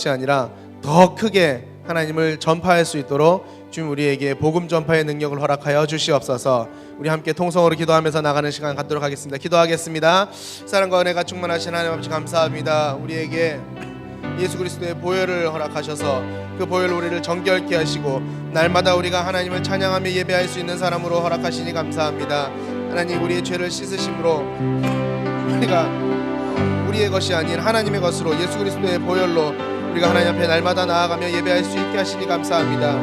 것이 아니라 더 크게 하나님을 전파할 수 있도록 주님 우리에게 복음 전파의 능력을 허락하여 주시옵소서. 우리 함께 통성으로 기도하면서 나가는 시간 갖도록 하겠습니다. 기도하겠습니다. 사랑과 은혜가 충만하신 하나님 아버지 감사합니다. 우리에게 예수 그리스도의 보혈을 허락하셔서 그 보혈로 우리를 정결케 하시고 날마다 우리가 하나님을 찬양하며 예배할 수 있는 사람으로 허락하시니 감사합니다. 하나님, 우리의 죄를 씻으심으로 우리가 우리의 것이 아닌 하나님의 것으로 예수 그리스도의 보혈로 우리가 하나님 앞에 날마다 나아가며 예배할 수 있게 하시니 감사합니다.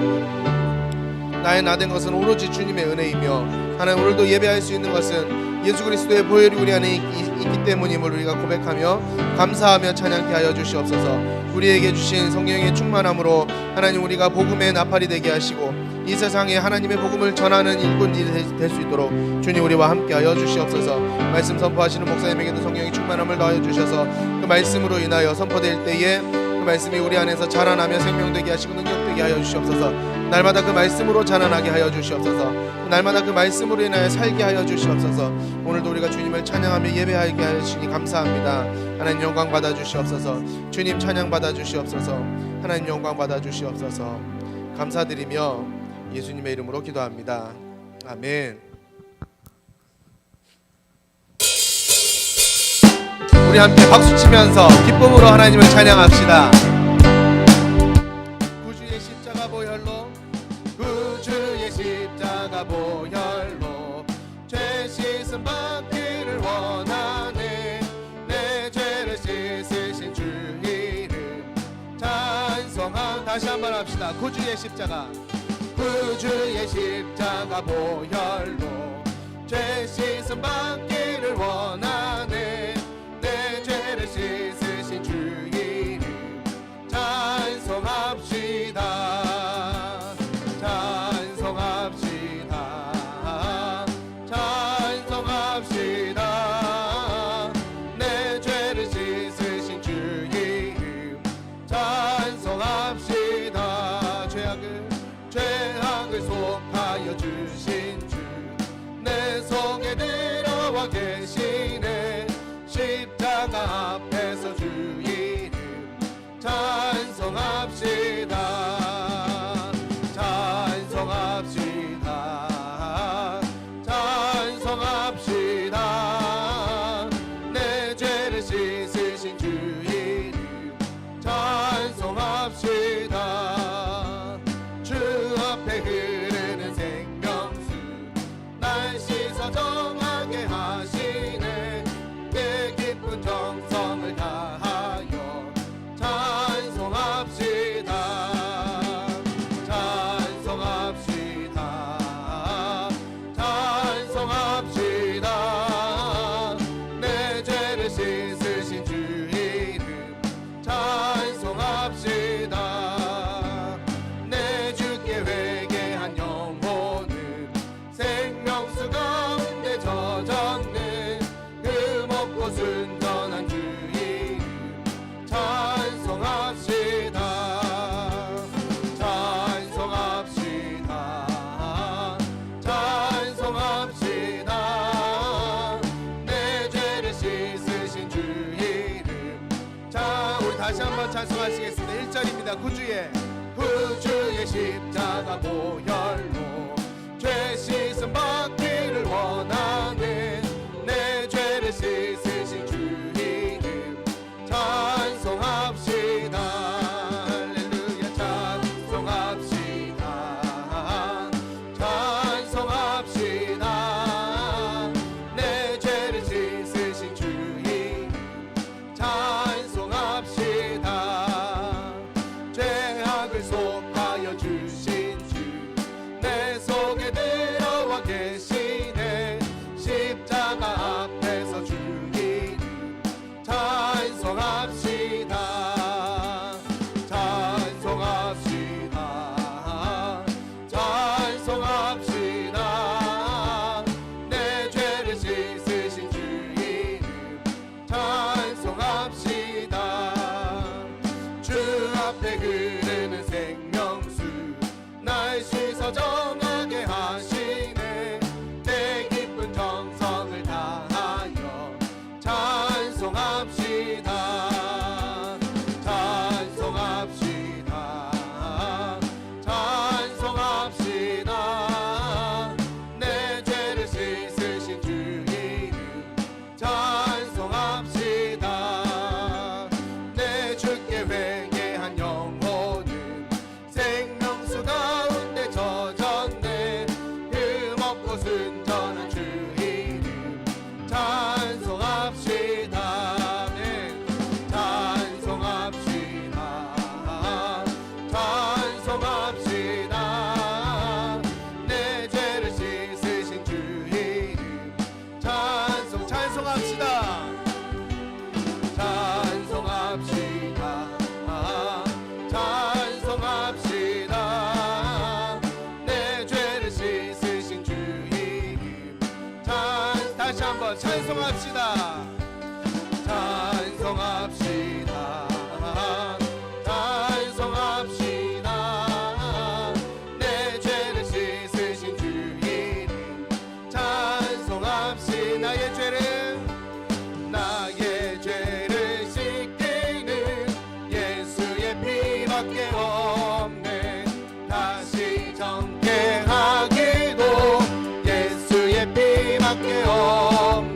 나의 나된 것은 오로지 주님의 은혜이며 하나님, 오늘도 예배할 수 있는 것은 예수 그리스도의 보혈이 우리 안에 있기 때문임을 우리가 고백하며 감사하며 찬양케 하여 주시옵소서. 우리에게 주신 성령의 충만함으로 하나님, 우리가 복음의 나팔이 되게 하시고 이 세상에 하나님의 복음을 전하는 일꾼이 될 수 있도록 주님 우리와 함께 하여 주시옵소서. 말씀 선포하시는 목사님에게도 성령의 충만함을 더하여 주셔서 그 말씀으로 인하여 선포될 때에 그 말씀이 우리 안에서 자라나며 생명되게 하시고 능력되게 하여 주시옵소서. 날마다 그 말씀으로 자라나게 하여 주시옵소서. 날마다 그 말씀으로 인하여 살게 하여 주시옵소서. 오늘도 우리가 주님을 찬양하며 예배하게 하시니 감사합니다. 하나님 영광 받아 주시옵소서. 주님 찬양 받아 주시옵소서. 하나님 영광 받아 주시옵소서. 감사드리며 예수님의 이름으로 기도합니다. 아멘. 우리 함께 박수치면서 기쁨으로 하나님을 찬양합시다. 구주의 십자가 보혈로, 구주의 십자가 보혈로 죄 씻음 받기를 원하네. 내 죄를 씻으신 주 이름 찬송함. 다시 한번 합시다. 구주의 십자가, 구주의 십자가 보혈로 죄 씻음 받기를 원하네. 내 죄를 씻으신 주 이름 찬송합시다. 찬송합시다. 찬송합시다. 내 죄를 씻으신 주 이름 찬송합시다. 죄악을 속하여 주신 주 내 속에 들어와 계시네. 십자가 앞에서 주 이름 찬송합시다. 찬송합시다. 찬송합시다. 내 죄를 씻으신 주 이름 찬송합시다. 주 앞에 흐르는 생명수 날 씻어 정하게 하시네. 내 깊은 정성을 다하여 찬송합시다. 찬송합시다. 찬송합시다. 내 죄를 씻으신 주 이름 찬송합시다. 내 주께 회개한 영혼은 생명수 가운데 젖었네. 그 먹고 순전한 주 이름 찬송합시다. 찬송합시다. 찬송합시다. 내 죄를 씻으신 주 이름 우리 다시 한번 찬송하시겠습니다. 1절입니다. 구주의 십자가 보혈로 죄 씻음 받기를 원하네. 내 죄를 씻으신 주 이름 찬송합시다. 할렐루야. 찬송합시다. 찬송합시다. 내 죄를 씻으신 주 이름 찬송합시다. 죄악을 속하여 주신 주 내 속에 들어와 계시네. 십자가 앞에서 주 이름 찬송합시다. 찬송합시다. 찬송합시다. 내 죄를 씻으신 주 이름 찬송합시다. 주 앞에 흐르는 생명수 날 씻어 정하게 하시네. 내 깊은 정성을 다하여 찬송합시다. 찬송합시다. 찬송합시다. 찬송합시다. 찬송합시다. 내 죄를 씻으신 주님 찬송합시다. 나의 죄를 씻기는 예수의 피밖에 없네. 다시 정케하기도 예수의 피밖에 없네.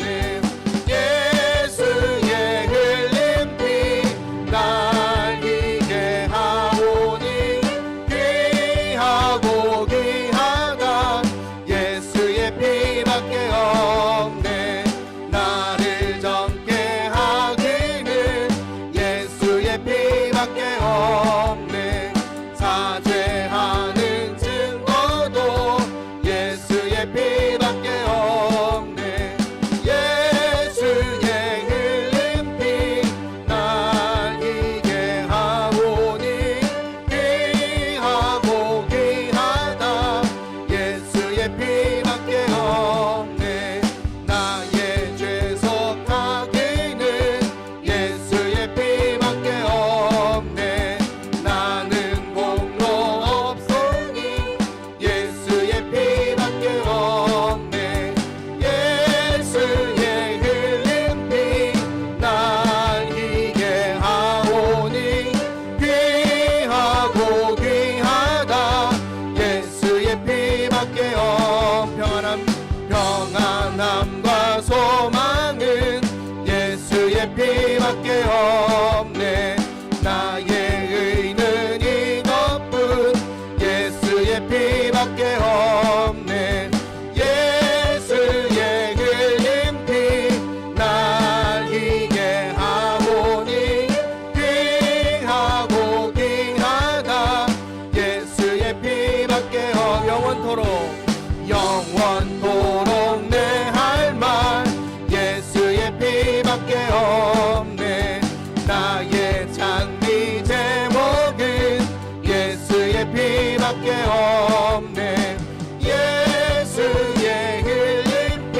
예수의 흘린 피 날 이게 하오니 귀하고 귀하다. 예수의 피밖에 없네. 나를 정케 하기는 예수의 피밖에 없네. 사죄하는 증거도 예수의 피밖에 없네. 예수의 흘린 피 날 이게 하오니 귀하고 귀하다. 예수의 피밖에 없네. 나의 죄 속하기는 예수의 피밖에 없네. 나는 공로 없으니 예수의 피밖에 없네. 예수의 흘린 피 날 이게 하오니 귀하고 귀하다. 예수의 피밖에 평안함과 소망은 예수의 피밖에 없네. 나의 의는 이것뿐 예수의 피밖에 없네. 예수의 흘린 피 날 이게 하오니 귀하고 귀하다. 예수의 피밖에 영원토록 내 할 말 예수의 피밖에 없네. 나의 찬미 제목은 예수의 피밖에 없네. 예수의 흘린 피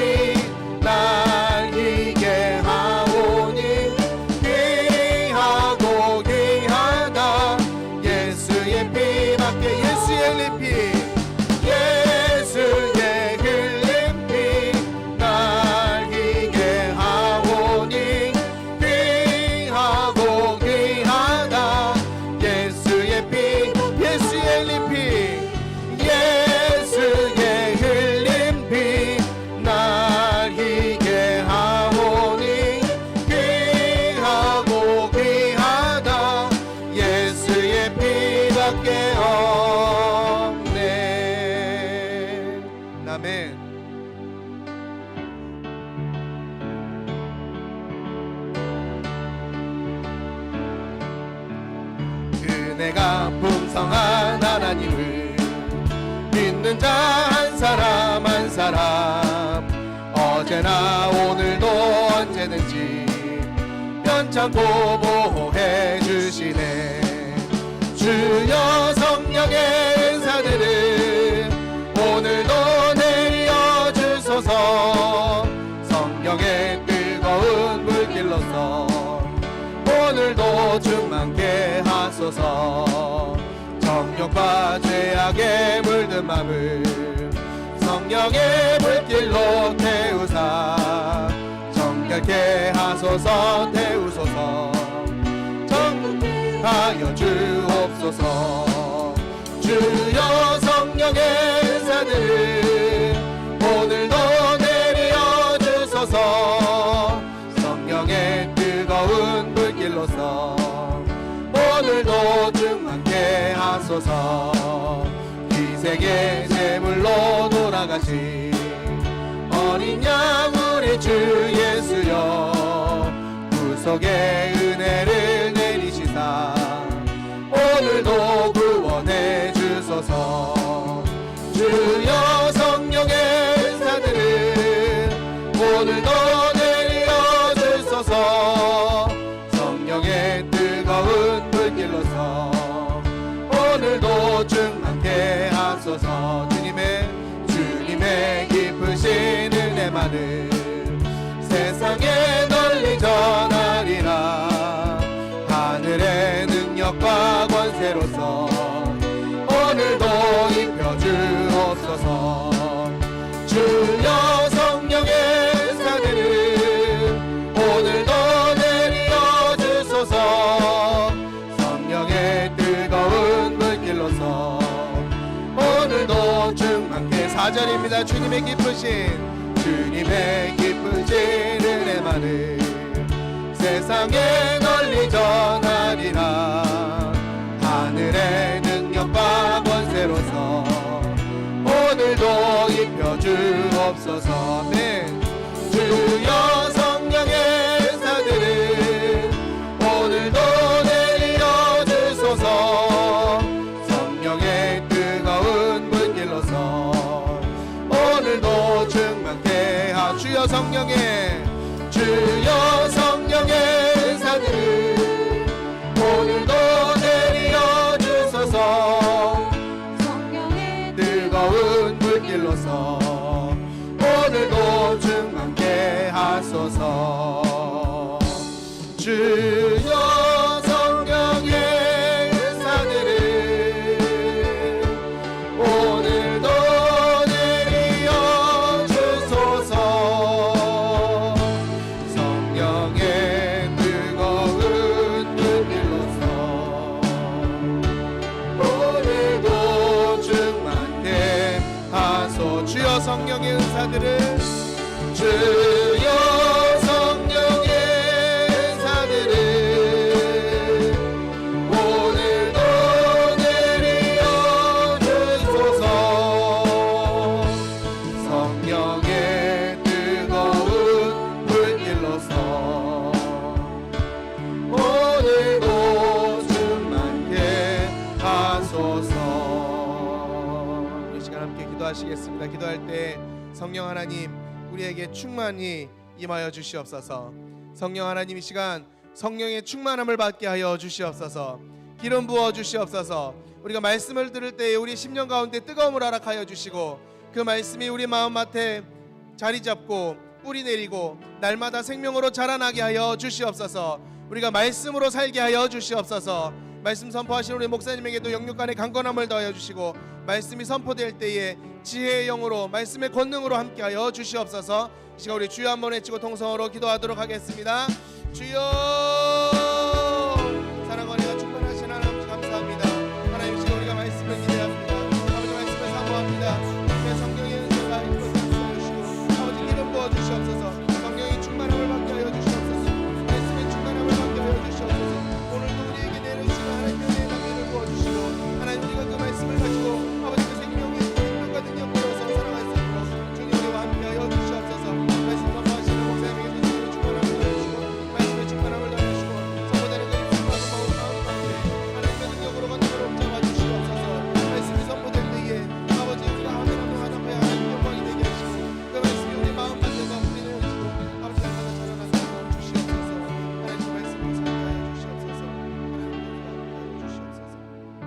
날 이게 하오니 귀하고 귀하다. 예수의 피밖에 예수의 흘린 피 예수의 흘린 피 날 이게 하오니 귀하고 귀하다. 예수의 피 예수의 흘린 피 예수의 흘린 피 날 이게 하오니 귀하고 귀하다. 예수의 피밖에 없네. 아멘. 은혜가 풍성한 하나님을 믿는 자 한 사람 한 사람 어제나 오늘도 언제든지 편찮고 보호해 주시네. 주여 성령의 은사들을 오늘도 내려 주소서. 성령의 뜨거운 물길로서 오늘도 충만케 하소서. 정욕과 죄악에 물든 맘을 성령의 물길로 태우사 정결케 하소서. 태우소서. 정하여 주옵소서. 주여 성령의 은사들 오늘도 내려 주소서. 성령의 뜨거운 물길로서 오늘도 충만케 하소서. 기색의 제물로 돌아가신 어린 양 우리 주 예수여 구속의 은혜를 내리시사 오늘도 구원해 주소서. 주여 성령의 은사들을 오늘도 내려 주소서. 성령의 뜨거운 불길로서 오늘도 충만케 하소서. 주님의 깊으신 은혜만을 권세로서 오늘도 입혀주옵소서. 주여 성령의 사대를 오늘도 내려주소서. 성령의 뜨거운 물길로서 오늘도 충만케. 4절입니다. 주님의 기쁘신 은혜만을 세상에 널리 전하리라. 하늘의 능력과 권세로서 오늘도 입혀주옵소서. 네. 주여 성령의 사들을 오늘도 내려주소서. 성령의 뜨거운 물길로서 오늘도 충만케 하. 주여 성령의 사들을 오늘도 내려주소서. 성령의 뜨거운 물길로서 오늘도 충만케 하소서. 주여 성령의 사들을 오늘도 내려주소서. 성령의 뜨거운 물길로서 오늘도 충만케 하소. 주여 성령의 은사들을 주여 성령의 사들을 오늘도 내려주소서. 성령의 뜨거운 물길로서 오늘도 충만케 하소서. 이 시간 함께 기도하시겠습니다. 기도할 때 성령 하나님 우리에게 충만히 임하여 주시옵소서. 성령 하나님 이 시간 성령의 충만함을 받게 하여 주시옵소서. 기름 부어 주시옵소서. 우리가 말씀을 들을 때에 우리 심령 가운데 뜨거움을 허락하여 주시고 그 말씀이 우리 마음밭에 자리 잡고 뿌리 내리고 날마다 생명으로 자라나게 하여 주시옵소서. 우리가 말씀으로 살게 하여 주시옵소서. 말씀 선포하시는 우리 목사님에게도 영육간의 강건함을 더하여 주시고 말씀이 선포될 때에 지혜의 영으로 말씀의 권능으로 함께하여 주시옵소서. 이 시간 우리 주여 한번 외치고 통성으로 기도하도록 하겠습니다. 주여. 사랑과 은혜가 충만하신 하나님 감사합니다. 하나님 이 시간 우리가 말씀을 기대합니다. 아버지 말씀을 사모합니다. 주의 성령의 은혜가 이끌어 주시고 아버지 기름 부어 주시옵소서. 성령의 충만함을 받게 하여 주시옵소서. 말씀의 충만함을 받게 하여 주시옵소서. 오늘도 우리에게 내려주시고 하나님의 은혜의 담임을 부어주시고 하나님 우리가 그 말씀을 가지고 아버지 그 생명의 생명과 능력으로 살아갈 수 있도록 주님 우리와 함께하여 주시옵소서. 말씀 선포하시는 목사님에게 주님의 충만함을 더해주시고 말씀의 충만함을 더해주시고 선포되는 그 입술과 마음 가운데 하나님의 능력으로 건너를 옮겨가 주시옵소서. 말씀이 선포될 때에 아버지 우리가 하나님 하나님의 하나님 영광이 되게 하시고 그 말씀이 우리 마음밭에서 뿌리내어지고 아버지 날마다 자라나게 하여 주시옵소서. 하나님 그 말씀을 살게 하여 주시옵소서.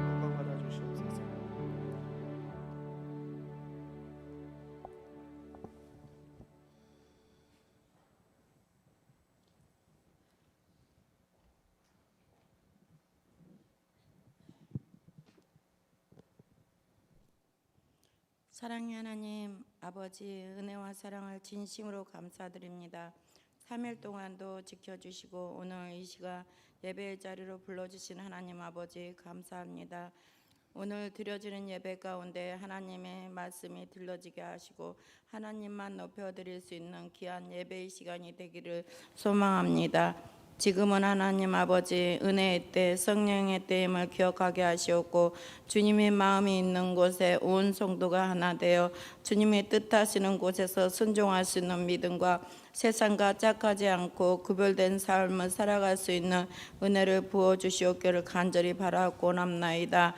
영광 받아 주시옵소서. 사랑의 하나님 아버지 은혜와 사랑을 진심으로 감사드립니다. 3일 동안도 지켜주시고 오늘 이 시간 예배의 자리로 불러주신 하나님 아버지 감사합니다. 오늘 드려지는 예배 가운데 하나님의 말씀이 들려지게 하시고 하나님만 높여드릴 수 있는 귀한 예배의 시간이 되기를 소망합니다. 지금은 하나님 아버지 은혜의 때 성령의 때임을 기억하게 하시옵고 주님의 마음이 있는 곳에 온 성도가 하나 되어 주님의 뜻하시는 곳에서 순종할 수 있는 믿음과 세상과 짝하지 않고 구별된 삶을 살아갈 수 있는 은혜를 부어주시옵기를 간절히 바라고 남나이다.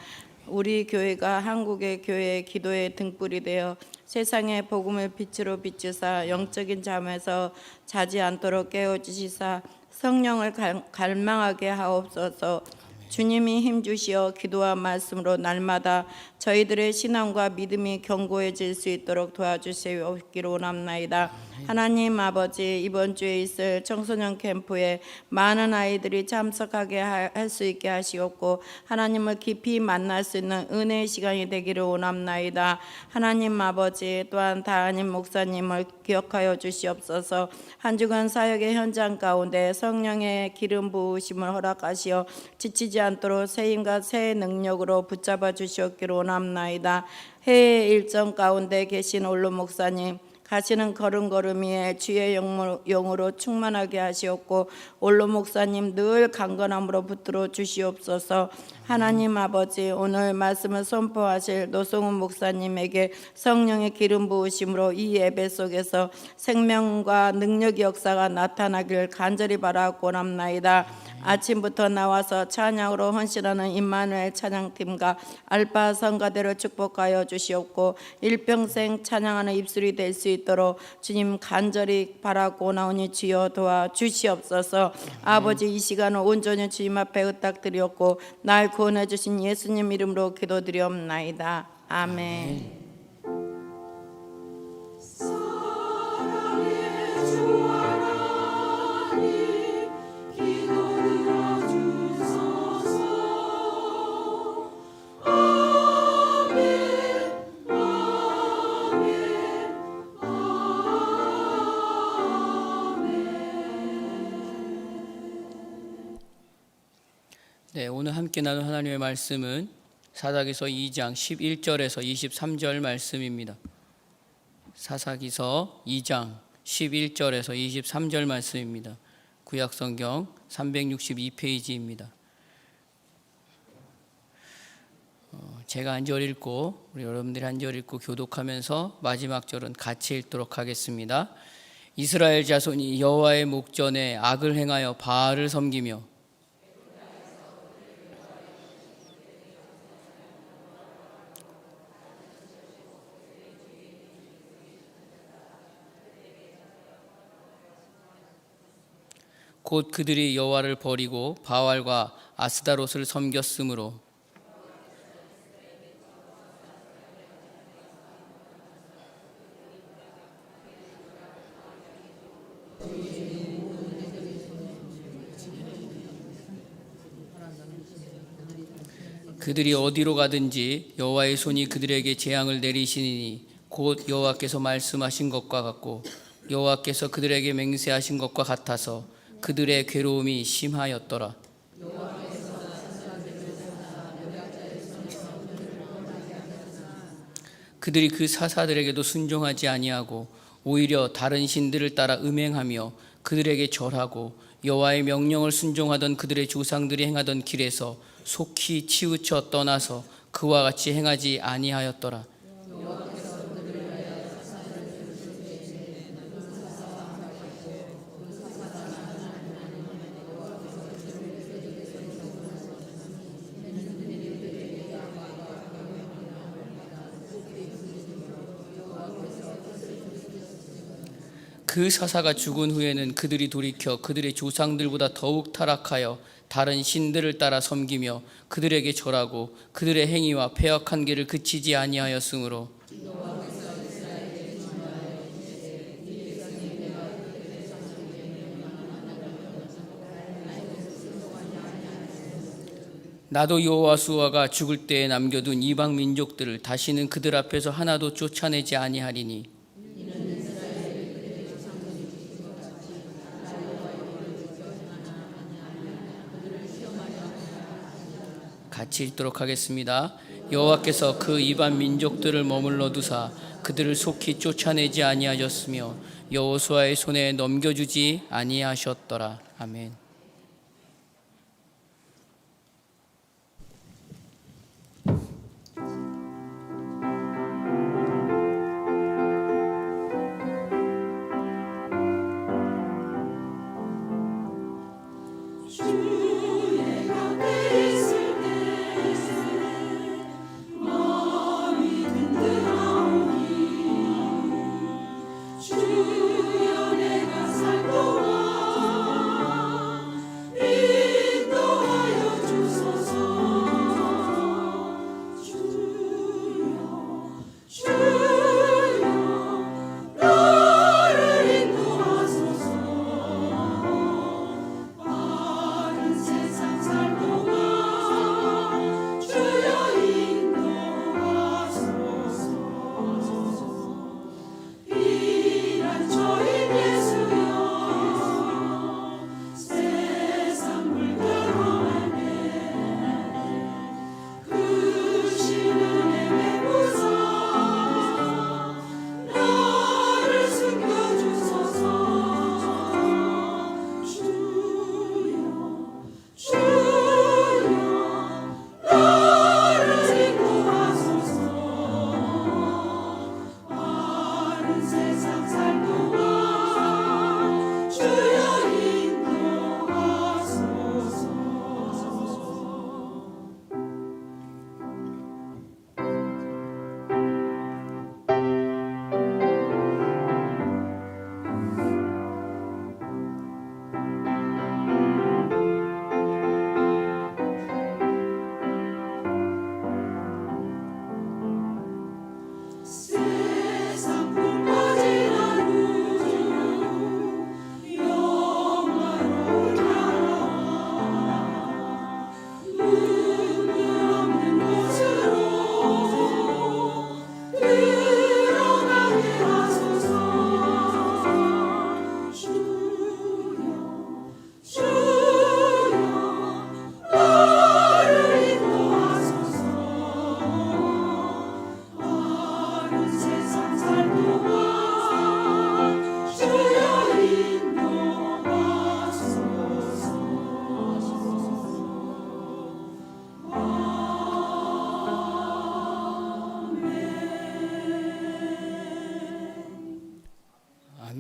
우리 교회가 한국의 교회의 기도의 등불이 되어 세상의 복음을 빛으로 비추사 영적인 잠에서 자지 않도록 깨워주시사 성령을 갈망하게 하옵소서. 주님이 힘주시어 기도와 말씀으로 날마다 저희들의 신앙과 믿음이 견고해질 수 있도록 도와주시옵기로 원합나이다. 하나님 아버지, 이번 주에 있을 청소년 캠프에 많은 아이들이 참석하게 할 수 있게 하시옵고 하나님을 깊이 만날 수 있는 은혜의 시간이 되기를 원합나이다. 하나님 아버지, 또한 다한임 목사님을 기억하여 주시옵소서. 한 주간 사역의 현장 가운데 성령의 기름 부으심을 허락하시어 지치지 않도록 새 힘과 새 능력으로 붙잡아 주시옵기를 원합나이다. 해외 일정 가운데 계신 올로 목사님, 가시는 걸음걸음이에 주의 영으로 충만하게 하시옵고 올로 목사님 늘 강건함으로 붙들어 주시옵소서. 하나님 아버지, 오늘 말씀을 선포하실 노성훈 목사님에게 성령의 기름 부으심으로 이 예배 속에서 생명과 능력의 역사가 나타나길 간절히 바라고 원합나이다. 아침부터 나와서 찬양으로 헌신하는 임마누엘 찬양팀과 알파 성가대를 축복하여 주시옵고 일평생 찬양하는 입술이 될 수 있도록 주님 간절히 바라고 나오니 주여 도와주시옵소서. 아버지, 이 시간을 온전히 주님 앞에 의탁드렸고 날 구원해 주신 예수님 이름으로 기도드리옵나이다. 아멘. 네, 오늘 함께 나눌 하나님의 말씀은 사사기서 2장 11절에서 23절 말씀입니다. 사사기서 2장 11절에서 23절 말씀입니다. 구약성경 362페이지입니다. 제가 한 절 읽고 우리 여러분들이 한 절 읽고 교독하면서 마지막 절은 같이 읽도록 하겠습니다. 이스라엘 자손이 여호와의 목전에 악을 행하여 바알을 섬기며 곧 그들이 여호와를 버리고 바알과 아스다롯을 섬겼으므로 그들이 어디로 가든지 여호와의 손이 그들에게 재앙을 내리시니 곧 여호와께서 말씀하신 것과 같고 여호와께서 그들에게 맹세하신 것과 같아서 그들의 괴로움이 심하였더라. 그들이 그 사사들에게도 순종하지 아니하고 오히려 다른 신들을 따라 음행하며 그들에게 절하고 여호와의 명령을 순종하던 그들의 조상들이 행하던 길에서 속히 치우쳐 떠나서 그와 같이 행하지 아니하였더라. 그 사사가 죽은 후에는 그들이 돌이켜 그들의 조상들보다 더욱 타락하여 다른 신들을 따라 섬기며 그들에게 절하고 그들의 행위와 패역한 길을 그치지 아니하였으므로 나도 여호와수아가 죽을 때에 남겨둔 이방 민족들을 다시는 그들 앞에서 하나도 쫓아내지 아니하리니 같이 읽도록 하겠습니다. 여호와께서 그 이방 민족들을 머물러 두사 그들을 속히 쫓아내지 아니하셨으며 여호수아의 손에 넘겨주지 아니하셨더라. 아멘.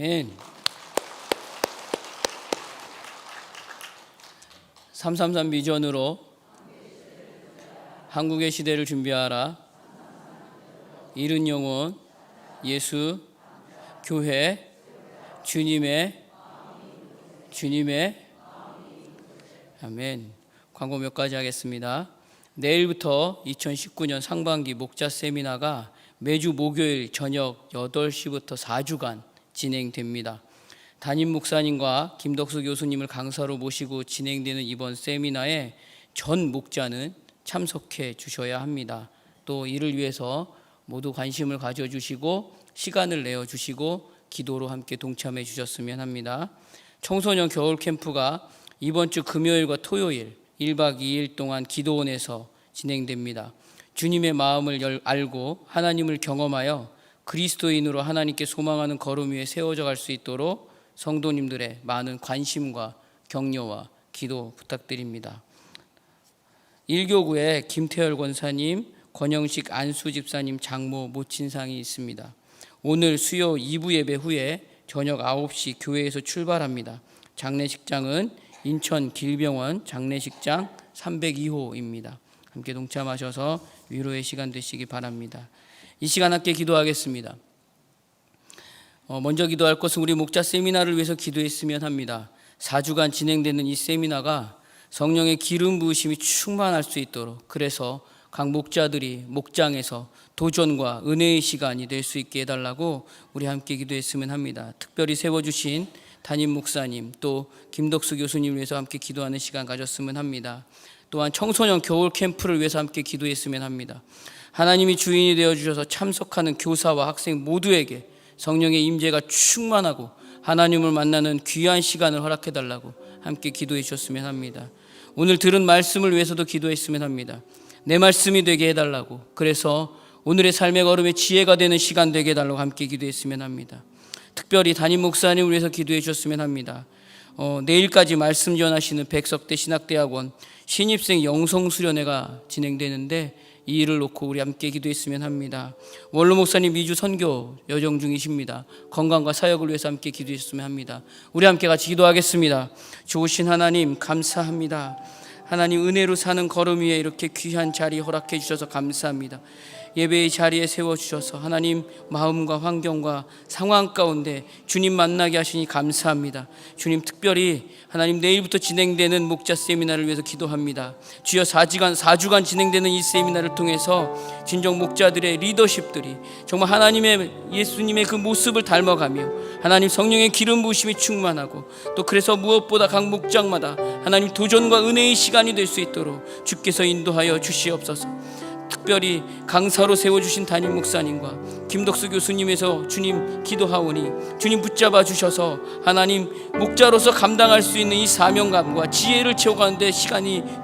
아멘. 333 비전으로 한국의 시대를 준비하라. 이른 영혼, 예수, 교회, 주님의 아멘. 광고 몇 가지 하겠습니다. 내일부터 2019년 상반기 목자 세미나가 매주 목요일 저녁 8시부터 4주간 진행됩니다. 담임 목사님과 김덕수 교수님을 강사로 모시고 진행되는 이번 세미나에 전 목자는 참석해 주셔야 합니다. 또 이를 위해서 모두 관심을 가져주시고 시간을 내어주시고 기도로 함께 동참해 주셨으면 합니다. 청소년 겨울 캠프가 이번 주 금요일과 토요일 1박 2일 동안 기도원에서 진행됩니다. 주님의 마음을 알고 하나님을 경험하여 그리스도인으로 하나님께 소망하는 걸음 위에 세워져 갈 수 있도록 성도님들의 많은 관심과 격려와 기도 부탁드립니다. 1교구에 김태열 권사님, 권영식 안수 집사님 장모 모친상이 있습니다. 오늘 수요 2부 예배 후에 저녁 9시 교회에서 출발합니다. 장례식장은 인천 길병원 장례식장 302호입니다. 함께 동참하셔서 위로의 시간 되시기 바랍니다. 이 시간 함께 기도하겠습니다. 먼저 기도할 것은 우리 목자 세미나를 위해서 기도했으면 합니다. 4주간 진행되는 이 세미나가 성령의 기름 부으심이 충만할 수 있도록, 그래서 각 목자들이 목장에서 도전과 은혜의 시간이 될 수 있게 해달라고 우리 함께 기도했으면 합니다. 특별히 세워주신 담임 목사님 또 김덕수 교수님을 위해서 함께 기도하는 시간 가졌으면 합니다. 또한 청소년 겨울 캠프를 위해서 함께 기도했으면 합니다. 하나님이 주인이 되어주셔서 참석하는 교사와 학생 모두에게 성령의 임재가 충만하고 하나님을 만나는 귀한 시간을 허락해달라고 함께 기도해 주셨으면 합니다. 오늘 들은 말씀을 위해서도 기도했으면 합니다. 내 말씀이 되게 해달라고, 그래서 오늘의 삶의 걸음에 지혜가 되는 시간 되게 해달라고 함께 기도했으면 합니다. 특별히 담임 목사님을 위해서 기도해 주셨으면 합니다. 내일까지 말씀 전하시는 백석대 신학대학원 신입생 영성수련회가 진행되는데 이 일을 놓고 우리 함께 기도했으면 합니다. 원로 목사님 미주 선교 여정 중이십니다. 건강과 사역을 위해서 함께 기도했으면 합니다. 우리 함께 같이 기도하겠습니다. 좋으신 하나님 감사합니다. 하나님 은혜로 사는 걸음 위에 이렇게 귀한 자리 허락해 주셔서 감사합니다. 예배의 자리에 세워주셔서 하나님 마음과 환경과 상황 가운데 주님 만나게 하시니 감사합니다. 주님 특별히 하나님 내일부터 진행되는 목자 세미나를 위해서 기도합니다. 주여 4주간 진행되는 이 세미나를 통해서 진정 목자들의 리더십들이 정말 하나님의 예수님의 그 모습을 닮아가며 하나님 성령의 기름 부으심이 충만하고, 또 그래서 무엇보다 각 목장마다 하나님 도전과 은혜의 시간이 될 수 있도록 주께서 인도하여 주시옵소서. 특별히 강사로 세워주신 담임 목사님과 김덕수 교수님에서 주님 기도하오니 주님 붙잡아 주셔서 하나님 목자로서 감당할 수 있는 이 사명감과 지혜를 채워가는데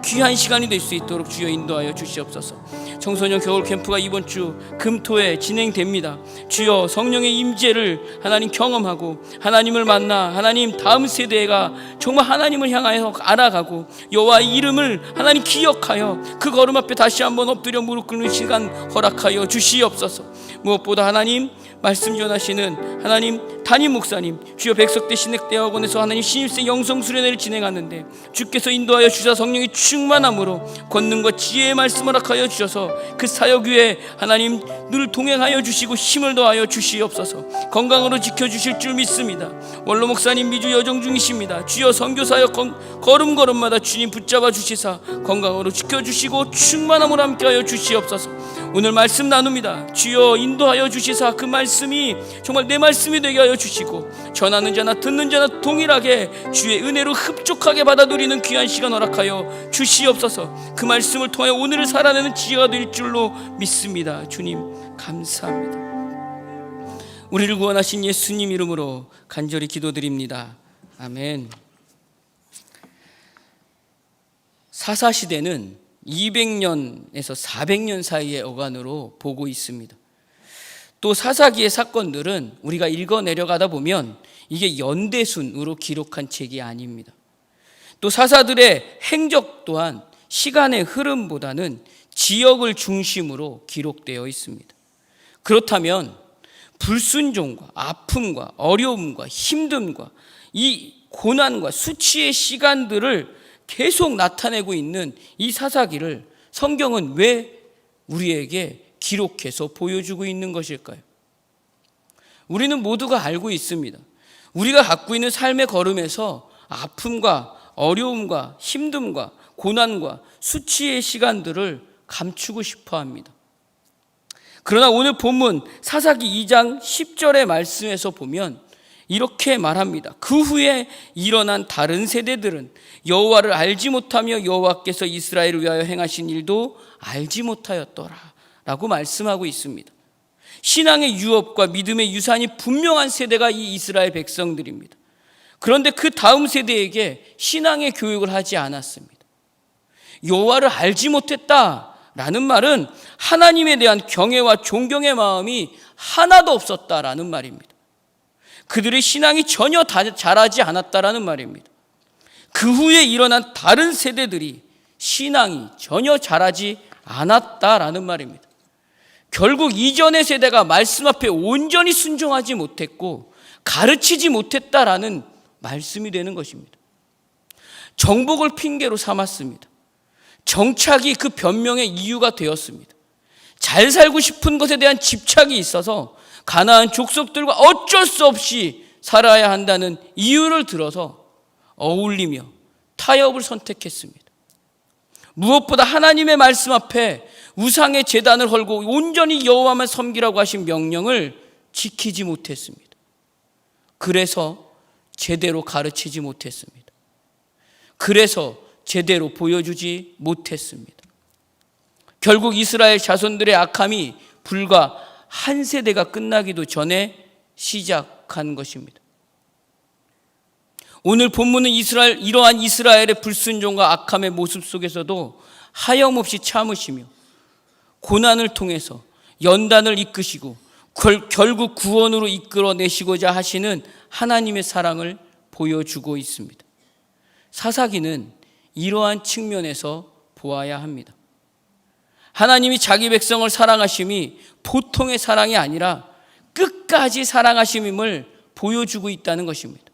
귀한 시간이 될 수 있도록 주여 인도하여 주시옵소서. 청소년 겨울 캠프가 이번 주 금토에 진행됩니다. 주여 성령의 임재를 하나님 경험하고 하나님을 만나 하나님 다음 세대가 정말 하나님을 향하여 알아가고 여호와의 이름을 하나님 기억하여 그 걸음 앞에 다시 한번 엎드려 무릎 꿇는 시간 허락하여 주시옵소서. 무엇보다 하나님 말씀 전하시는 하나님 담임 목사님 주여 백석대 신학대학원에서 하나님 신입생 영성수련회를 진행하는데 주께서 인도하여 주사 성령이 충만함으로 권능과 지혜의 말씀을 허락하여 주셔서 그 사역 위에 하나님 늘 동행하여 주시고 힘을 더하여 주시옵소서. 건강으로 지켜주실 줄 믿습니다. 원로 목사님 미주 여정 중이십니다. 주여 선교사역 걸음걸음마다 주님 붙잡아 주시사 건강으로 지켜주시고 충만함으로 함께하여 주시옵소서. 오늘 말씀 나눕니다. 주여 인도하여 주시사 그 말씀이 정말 내 말씀이 되게 하여 주시고 전하는 자나 듣는 자나 동일하게 주의 은혜로 흡족하게 받아 누리는 귀한 시간 허락하여 주시옵소서. 그 말씀을 통하여 오늘을 살아내는 지혜가 될 줄로 믿습니다. 주님 감사합니다. 우리를 구원하신 예수님 이름으로 간절히 기도드립니다. 아멘. 사사시대는 200년에서 400년 사이의 어간으로 보고 있습니다. 또 사사기의 사건들은 우리가 읽어 내려가다 보면 이게 연대순으로 기록한 책이 아닙니다. 또 사사들의 행적 또한 시간의 흐름보다는 지역을 중심으로 기록되어 있습니다. 그렇다면 불순종과 아픔과 어려움과 힘듦과 이 고난과 수치의 시간들을 계속 나타내고 있는 이 사사기를 성경은 왜 우리에게 기록해서 보여주고 있는 것일까요? 우리는 모두가 알고 있습니다. 우리가 갖고 있는 삶의 걸음에서 아픔과 어려움과 힘듦과 고난과 수치의 시간들을 감추고 싶어 합니다. 그러나 오늘 본문 사사기 2장 10절의 말씀에서 보면 이렇게 말합니다. 그 후에 일어난 다른 세대들은 여호와를 알지 못하며 여호와께서 이스라엘을 위하여 행하신 일도 알지 못하였더라 라고 말씀하고 있습니다. 신앙의 유업과 믿음의 유산이 분명한 세대가 이 이스라엘 백성들입니다. 그런데 그 다음 세대에게 신앙의 교육을 하지 않았습니다. 여호와를 알지 못했다라는 말은 하나님에 대한 경외와 존경의 마음이 하나도 없었다라는 말입니다. 그들의 신앙이 전혀 자라지 않았다라는 말입니다. 그 후에 일어난 다른 세대들이 신앙이 전혀 자라지 않았다라는 말입니다. 결국 이전의 세대가 말씀 앞에 온전히 순종하지 못했고 가르치지 못했다라는 말씀이 되는 것입니다. 정복을 핑계로 삼았습니다. 정착이 그 변명의 이유가 되었습니다. 잘 살고 싶은 것에 대한 집착이 있어서 가나안 족속들과 어쩔 수 없이 살아야 한다는 이유를 들어서 어울리며 타협을 선택했습니다. 무엇보다 하나님의 말씀 앞에 우상의 제단을 헐고 온전히 여호와만 섬기라고 하신 명령을 지키지 못했습니다. 그래서 제대로 가르치지 못했습니다. 그래서 제대로 보여주지 못했습니다. 결국 이스라엘 자손들의 악함이 불과 한 세대가 끝나기도 전에 시작한 것입니다. 오늘 본문은 이러한 이스라엘의 불순종과 악함의 모습 속에서도 하염없이 참으시며 고난을 통해서 연단을 이끄시고 결국 구원으로 이끌어내시고자 하시는 하나님의 사랑을 보여주고 있습니다. 사사기는 이러한 측면에서 보아야 합니다. 하나님이 자기 백성을 사랑하심이 보통의 사랑이 아니라 끝까지 사랑하심임을 보여주고 있다는 것입니다.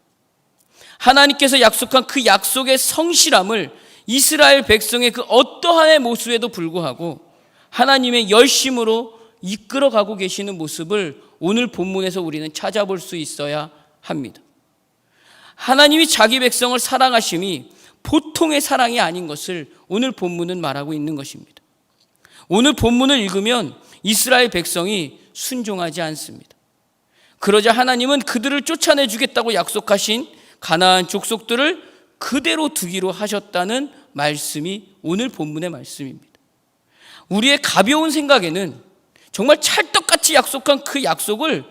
하나님께서 약속한 그 약속의 성실함을 이스라엘 백성의 그 어떠한 모습에도 불구하고 하나님의 열심으로 이끌어가고 계시는 모습을 오늘 본문에서 우리는 찾아볼 수 있어야 합니다. 하나님이 자기 백성을 사랑하심이 보통의 사랑이 아닌 것을 오늘 본문은 말하고 있는 것입니다. 오늘 본문을 읽으면 이스라엘 백성이 순종하지 않습니다. 그러자 하나님은 그들을 쫓아내 주겠다고 약속하신 가나안 족속들을 그대로 두기로 하셨다는 말씀이 오늘 본문의 말씀입니다. 우리의 가벼운 생각에는 정말 찰떡같이 약속한 그 약속을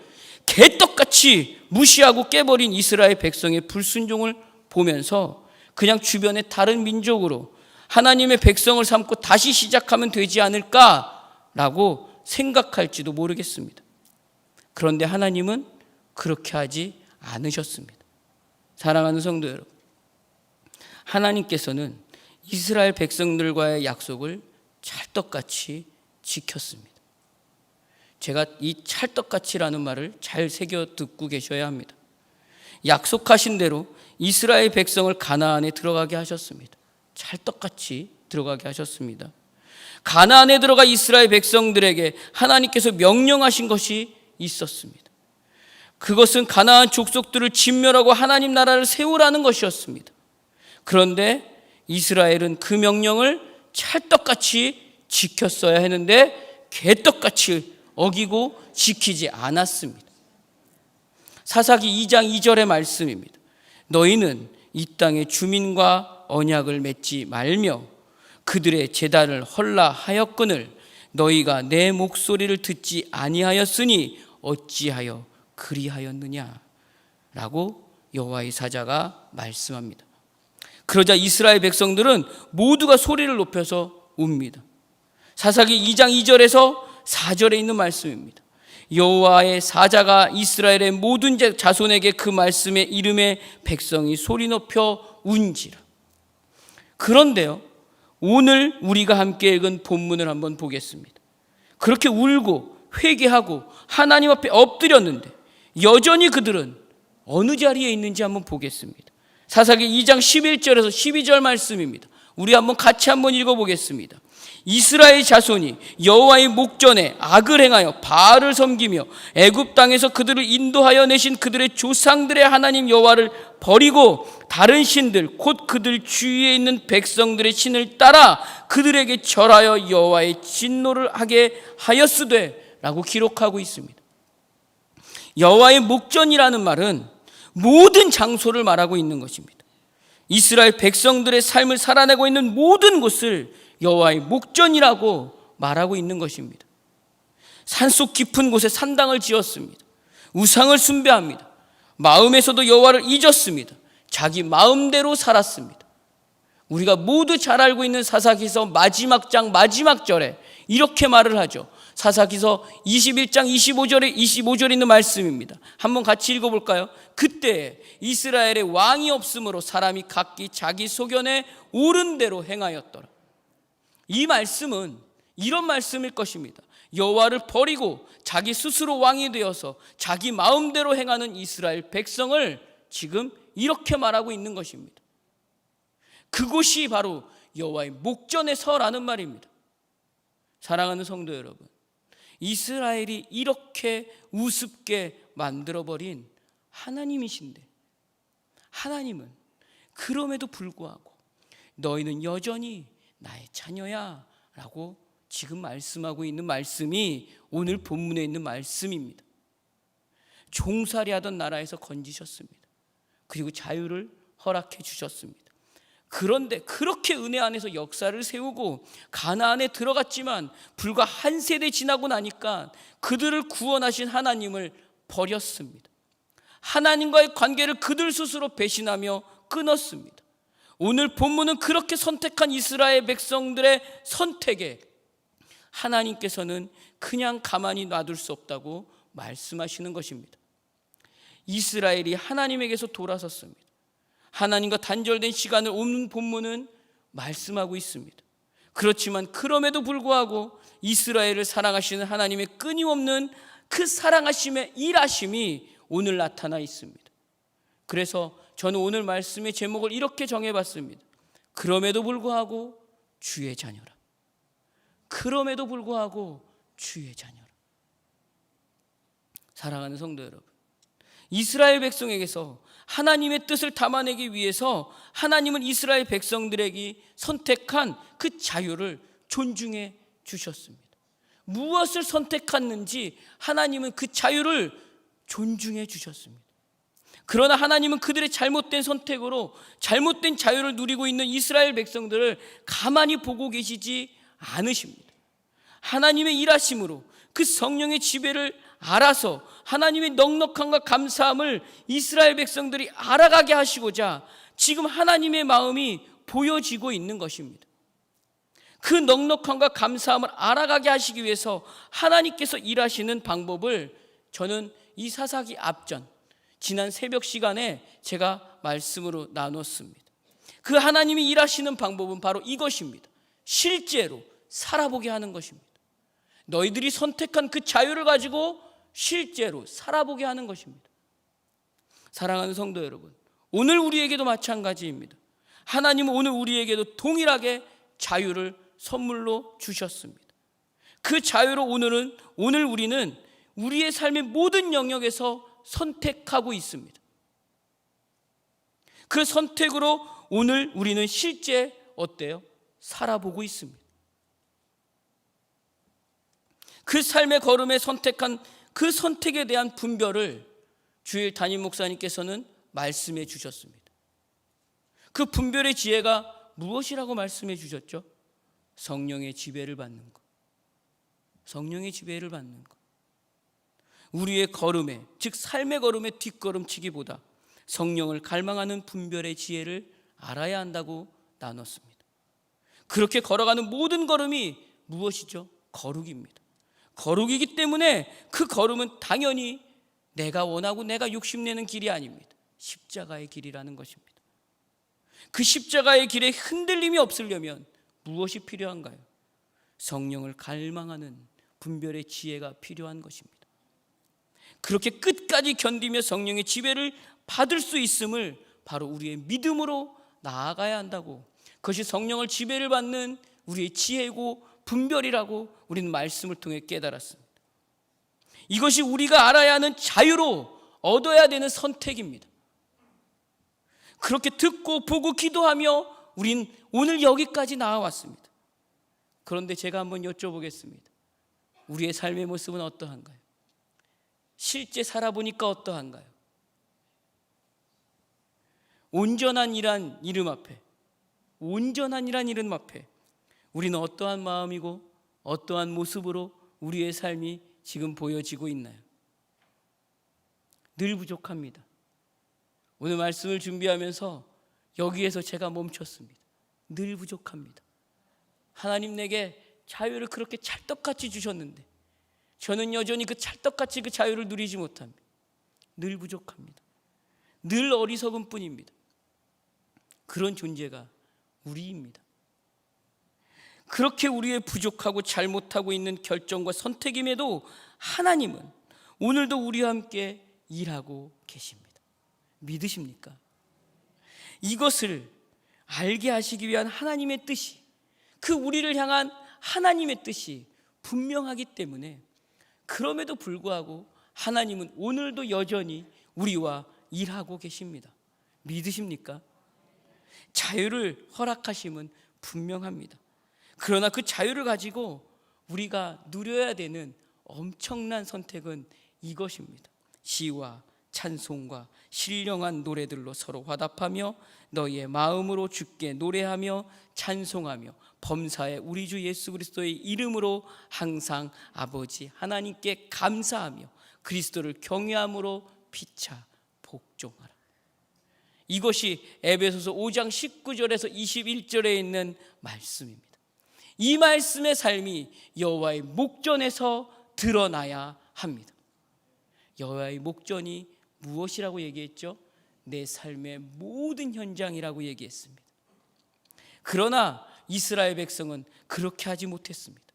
개떡같이 무시하고 깨버린 이스라엘 백성의 불순종을 보면서 그냥 주변의 다른 민족으로 하나님의 백성을 삼고 다시 시작하면 되지 않을까라고 생각할지도 모르겠습니다. 그런데 하나님은 그렇게 하지 않으셨습니다. 사랑하는 성도 여러분, 하나님께서는 이스라엘 백성들과의 약속을 찰떡같이 지켰습니다. 제가 이 찰떡같이라는 말을 잘 새겨 듣고 계셔야 합니다. 약속하신 대로 이스라엘 백성을 가나안에 들어가게 하셨습니다. 찰떡같이 들어가게 하셨습니다. 가나안에 들어가 이스라엘 백성들에게 하나님께서 명령하신 것이 있었습니다. 그것은 가나안 족속들을 진멸하고 하나님 나라를 세우라는 것이었습니다. 그런데 이스라엘은 그 명령을 찰떡같이 지켰어야 했는데 개떡같이 어기고 지키지 않았습니다. 사사기 2장 2절의 말씀입니다. 너희는 이 땅의 주민과 언약을 맺지 말며 그들의 제단을 헐라 하였거늘 너희가 내 목소리를 듣지 아니하였으니 어찌하여 그리하였느냐 라고 여호와의 사자가 말씀합니다. 그러자 이스라엘 백성들은 모두가 소리를 높여서 웁니다. 사사기 2장 2절에서 4절에 있는 말씀입니다. 여호와의 사자가 이스라엘의 모든 자손에게 그 말씀에 이름에 백성이 소리 높여 운지라. 그런데요, 오늘 우리가 함께 읽은 본문을 한번 보겠습니다. 그렇게 울고 회개하고 하나님 앞에 엎드렸는데 여전히 그들은 어느 자리에 있는지 한번 보겠습니다. 사사기 2장 11절에서 12절 말씀입니다. 우리 같이 한번 읽어보겠습니다. 이스라엘 자손이 여호와의 목전에 악을 행하여 바알을 섬기며 애굽 땅에서 그들을 인도하여 내신 그들의 조상들의 하나님 여호와를 버리고 다른 신들 곧 그들 주위에 있는 백성들의 신을 따라 그들에게 절하여 여호와의 진노를 하게 하였으되 라고 기록하고 있습니다. 여호와의 목전이라는 말은 모든 장소를 말하고 있는 것입니다. 이스라엘 백성들의 삶을 살아내고 있는 모든 곳을 여호와의 목전이라고 말하고 있는 것입니다. 산속 깊은 곳에 산당을 지었습니다. 우상을 숭배합니다. 마음에서도 여호와를 잊었습니다. 자기 마음대로 살았습니다. 우리가 모두 잘 알고 있는 사사기서 마지막 장 마지막 절에 이렇게 말을 하죠. 사사기서 21장 25절에 있는 말씀입니다. 한번 같이 읽어볼까요? 그때 이스라엘에 왕이 없으므로 사람이 각기 자기 소견에 옳은 대로 행하였더라. 이 말씀은 이런 말씀일 것입니다. 여호와를 버리고 자기 스스로 왕이 되어서 자기 마음대로 행하는 이스라엘 백성을 지금 이렇게 말하고 있는 것입니다. 그곳이 바로 여호와의 목전에 서라는 말입니다. 사랑하는 성도 여러분, 이스라엘이 이렇게 우습게 만들어버린 하나님이신데 하나님은 그럼에도 불구하고 너희는 여전히 나의 자녀야 라고 지금 말씀하고 있는 말씀이 오늘 본문에 있는 말씀입니다. 종살이하던 나라에서 건지셨습니다. 그리고 자유를 허락해 주셨습니다. 그런데 그렇게 은혜 안에서 역사를 세우고 가나안에 들어갔지만 불과 한 세대 지나고 나니까 그들을 구원하신 하나님을 버렸습니다. 하나님과의 관계를 그들 스스로 배신하며 끊었습니다. 오늘 본문은 그렇게 선택한 이스라엘 백성들의 선택에 하나님께서는 그냥 가만히 놔둘 수 없다고 말씀하시는 것입니다. 이스라엘이 하나님에게서 돌아섰습니다. 하나님과 단절된 시간을 오늘 본문은 말씀하고 있습니다. 그렇지만 그럼에도 불구하고 이스라엘을 사랑하시는 하나님의 끊임없는 그 사랑하심의 일하심이 오늘 나타나 있습니다. 그래서 저는 오늘 말씀의 제목을 이렇게 정해봤습니다. 그럼에도 불구하고 주의 자녀라. 그럼에도 불구하고 주의 자녀라. 사랑하는 성도 여러분, 이스라엘 백성에게서 하나님의 뜻을 담아내기 위해서 하나님은 이스라엘 백성들에게 선택한 그 자유를 존중해 주셨습니다. 무엇을 선택했는지 하나님은 그 자유를 존중해 주셨습니다. 그러나 하나님은 그들의 잘못된 선택으로 잘못된 자유를 누리고 있는 이스라엘 백성들을 가만히 보고 계시지 않으십니다. 하나님의 일하심으로 그 성령의 지배를 알아서 하나님의 넉넉함과 감사함을 이스라엘 백성들이 알아가게 하시고자 지금 하나님의 마음이 보여지고 있는 것입니다. 그 넉넉함과 감사함을 알아가게 하시기 위해서 하나님께서 일하시는 방법을 저는 이 사사기 앞전 지난 새벽 시간에 제가 말씀으로 나눴습니다. 그 하나님이 일하시는 방법은 바로 이것입니다. 실제로 살아보게 하는 것입니다. 너희들이 선택한 그 자유를 가지고 실제로 살아보게 하는 것입니다. 사랑하는 성도 여러분, 오늘 우리에게도 마찬가지입니다. 하나님은 오늘 우리에게도 동일하게 자유를 선물로 주셨습니다. 그 자유로 오늘 우리는 우리의 삶의 모든 영역에서 선택하고 있습니다. 그 선택으로 오늘 우리는 실제 어때요? 살아보고 있습니다. 그 삶의 걸음에 선택한 그 선택에 대한 분별을 주일 담임 목사님께서는 말씀해 주셨습니다. 그 분별의 지혜가 무엇이라고 말씀해 주셨죠? 성령의 지배를 받는 것. 성령의 지배를 받는 것. 우리의 걸음에, 즉 삶의 걸음에 뒷걸음치기보다 성령을 갈망하는 분별의 지혜를 알아야 한다고 나눴습니다. 그렇게 걸어가는 모든 걸음이 무엇이죠? 거룩입니다. 거룩이기 때문에 그 걸음은 당연히 내가 원하고 내가 욕심내는 길이 아닙니다. 십자가의 길이라는 것입니다. 그 십자가의 길에 흔들림이 없으려면 무엇이 필요한가요? 성령을 갈망하는 분별의 지혜가 필요한 것입니다. 그렇게 끝까지 견디며 성령의 지배를 받을 수 있음을 바로 우리의 믿음으로 나아가야 한다고, 그것이 성령을 지배를 받는 우리의 지혜고 분별이라고 우리는 말씀을 통해 깨달았습니다. 이것이 우리가 알아야 하는 자유로 얻어야 되는 선택입니다. 그렇게 듣고 보고 기도하며 우린 오늘 여기까지 나아왔습니다. 그런데 제가 한번 여쭤보겠습니다. 우리의 삶의 모습은 어떠한가요? 실제 살아보니까 어떠한가요? 온전한이란 이름 앞에, 온전한이란 이름 앞에 우리는 어떠한 마음이고 어떠한 모습으로 우리의 삶이 지금 보여지고 있나요? 늘 부족합니다. 오늘 말씀을 준비하면서 여기에서 제가 멈췄습니다. 늘 부족합니다. 하나님 내게 자유를 그렇게 찰떡같이 주셨는데 저는 여전히 그 찰떡같이 그 자유를 누리지 못합니다. 늘 부족합니다. 늘 어리석은 뿐입니다. 그런 존재가 우리입니다. 그렇게 우리의 부족하고 잘못하고 있는 결정과 선택임에도 하나님은 오늘도 우리와 함께 일하고 계십니다. 믿으십니까? 이것을 알게 하시기 위한 하나님의 뜻이, 그 우리를 향한 하나님의 뜻이 분명하기 때문에, 그럼에도 불구하고 하나님은 오늘도 여전히 우리와 일하고 계십니다. 믿으십니까? 자유를 허락하심은 분명합니다. 그러나 그 자유를 가지고 우리가 누려야 되는 엄청난 선택은 이것입니다. 시와 찬송과 신령한 노래들로 서로 화답하며 너희의 마음으로 주께 노래하며 찬송하며 범사에 우리 주 예수 그리스도의 이름으로 항상 아버지 하나님께 감사하며 그리스도를 경외함으로 피차 복종하라. 이것이 에베소서 5장 19절에서 21절에 있는 말씀입니다. 이 말씀의 삶이 여호와의 목전에서 드러나야 합니다. 여호와의 목전이 무엇이라고 얘기했죠? 내 삶의 모든 현장이라고 얘기했습니다. 그러나 이스라엘 백성은 그렇게 하지 못했습니다.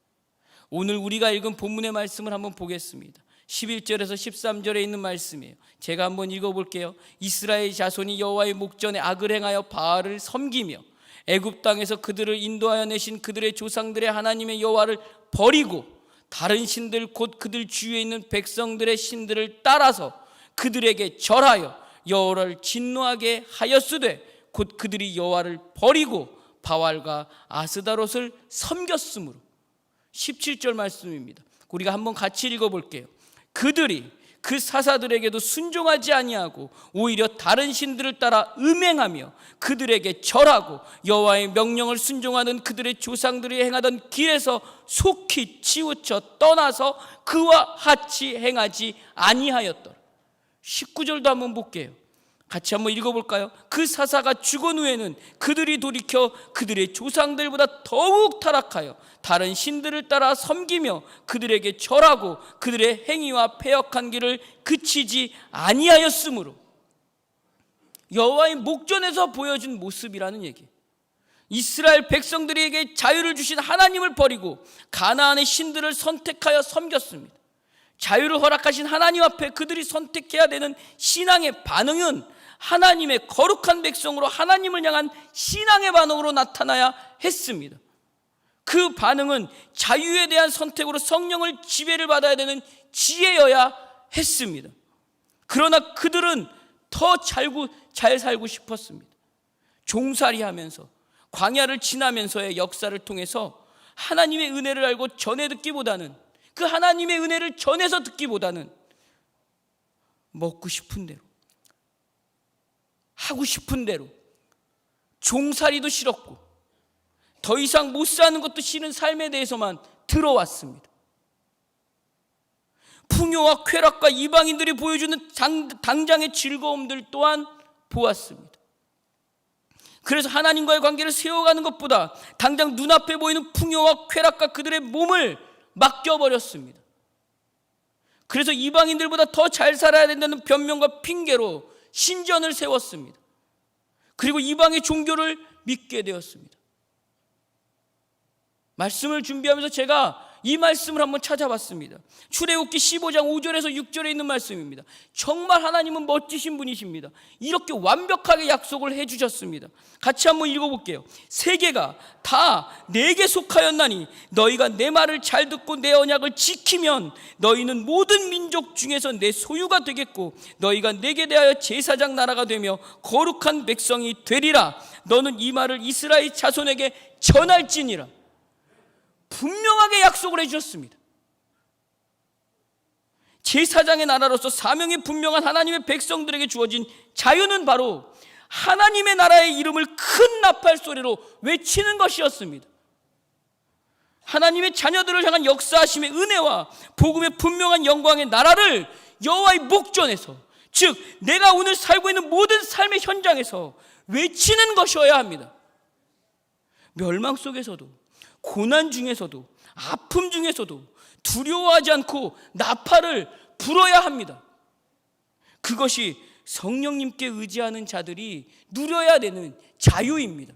오늘 우리가 읽은 본문의 말씀을 한번 보겠습니다. 11절에서 13절에 있는 말씀이에요. 제가 한번 읽어볼게요. 이스라엘 자손이 여호와의 목전에 악을 행하여 바알을 섬기며 애굽 땅에서 그들을 인도하여 내신 그들의 조상들의 하나님의 여호와를 버리고 다른 신들 곧 그들 주위에 있는 백성들의 신들을 따라서 그들에게 절하여 여호와를 진노하게 하였으되 곧 그들이 여호와를 버리고 바알과 아스다롯을 섬겼으므로. 17절 말씀입니다. 우리가 한번 같이 읽어볼게요. 그들이 그 사사들에게도 순종하지 아니하고 오히려 다른 신들을 따라 음행하며 그들에게 절하고 여호와의 명령을 순종하는 그들의 조상들이 행하던 길에서 속히 치우쳐 떠나서 그와 같이 행하지 아니하였더라. 19절도 한번 볼게요. 같이 한번 읽어볼까요? 그 사사가 죽은 후에는 그들이 돌이켜 그들의 조상들보다 더욱 타락하여 다른 신들을 따라 섬기며 그들에게 절하고 그들의 행위와 패역한 길을 그치지 아니하였으므로. 여호와의 목전에서 보여준 모습이라는 얘기. 이스라엘 백성들에게 자유를 주신 하나님을 버리고 가나안의 신들을 선택하여 섬겼습니다. 자유를 허락하신 하나님 앞에 그들이 선택해야 되는 신앙의 반응은 하나님의 거룩한 백성으로 하나님을 향한 신앙의 반응으로 나타나야 했습니다. 그 반응은 자유에 대한 선택으로 성령을 지배를 받아야 되는 지혜여야 했습니다. 그러나 그들은 더 잘 살고 싶었습니다. 종살이하면서 광야를 지나면서의 역사를 통해서 하나님의 은혜를 알고 전해 듣기보다는, 그 하나님의 은혜를 전해서 듣기보다는 먹고 싶은 대로, 하고 싶은 대로, 종살이도 싫었고 더 이상 못 사는 것도 싫은 삶에 대해서만 들어왔습니다. 풍요와 쾌락과 이방인들이 보여주는 당장의 즐거움들 또한 보았습니다. 그래서 하나님과의 관계를 세워가는 것보다 당장 눈앞에 보이는 풍요와 쾌락과 그들의 몸을 맡겨버렸습니다. 그래서 이방인들보다 더 잘 살아야 된다는 변명과 핑계로 신전을 세웠습니다. 그리고 이방의 종교를 믿게 되었습니다. 말씀을 준비하면서 제가 이 말씀을 한번 찾아봤습니다. 출애굽기 15장 5절에서 6절에 있는 말씀입니다. 정말 하나님은 멋지신 분이십니다. 이렇게 완벽하게 약속을 해주셨습니다. 같이 한번 읽어볼게요. 세계가 다 내게 속하였나니 너희가 내 말을 잘 듣고 내 언약을 지키면 너희는 모든 민족 중에서 내 소유가 되겠고 너희가 내게 대하여 제사장 나라가 되며 거룩한 백성이 되리라. 너는 이 말을 이스라엘 자손에게 전할지니라. 분명하게 약속을 해주셨습니다. 제사장의 나라로서 사명이 분명한 하나님의 백성들에게 주어진 자유는 바로 하나님의 나라의 이름을 큰 나팔 소리로 외치는 것이었습니다. 하나님의 자녀들을 향한 역사하심의 은혜와 복음의 분명한 영광의 나라를 여호와의 목전에서, 즉 내가 오늘 살고 있는 모든 삶의 현장에서 외치는 것이어야 합니다. 멸망 속에서도, 고난 중에서도, 아픔 중에서도 두려워하지 않고 나팔을 불어야 합니다. 그것이 성령님께 의지하는 자들이 누려야 되는 자유입니다.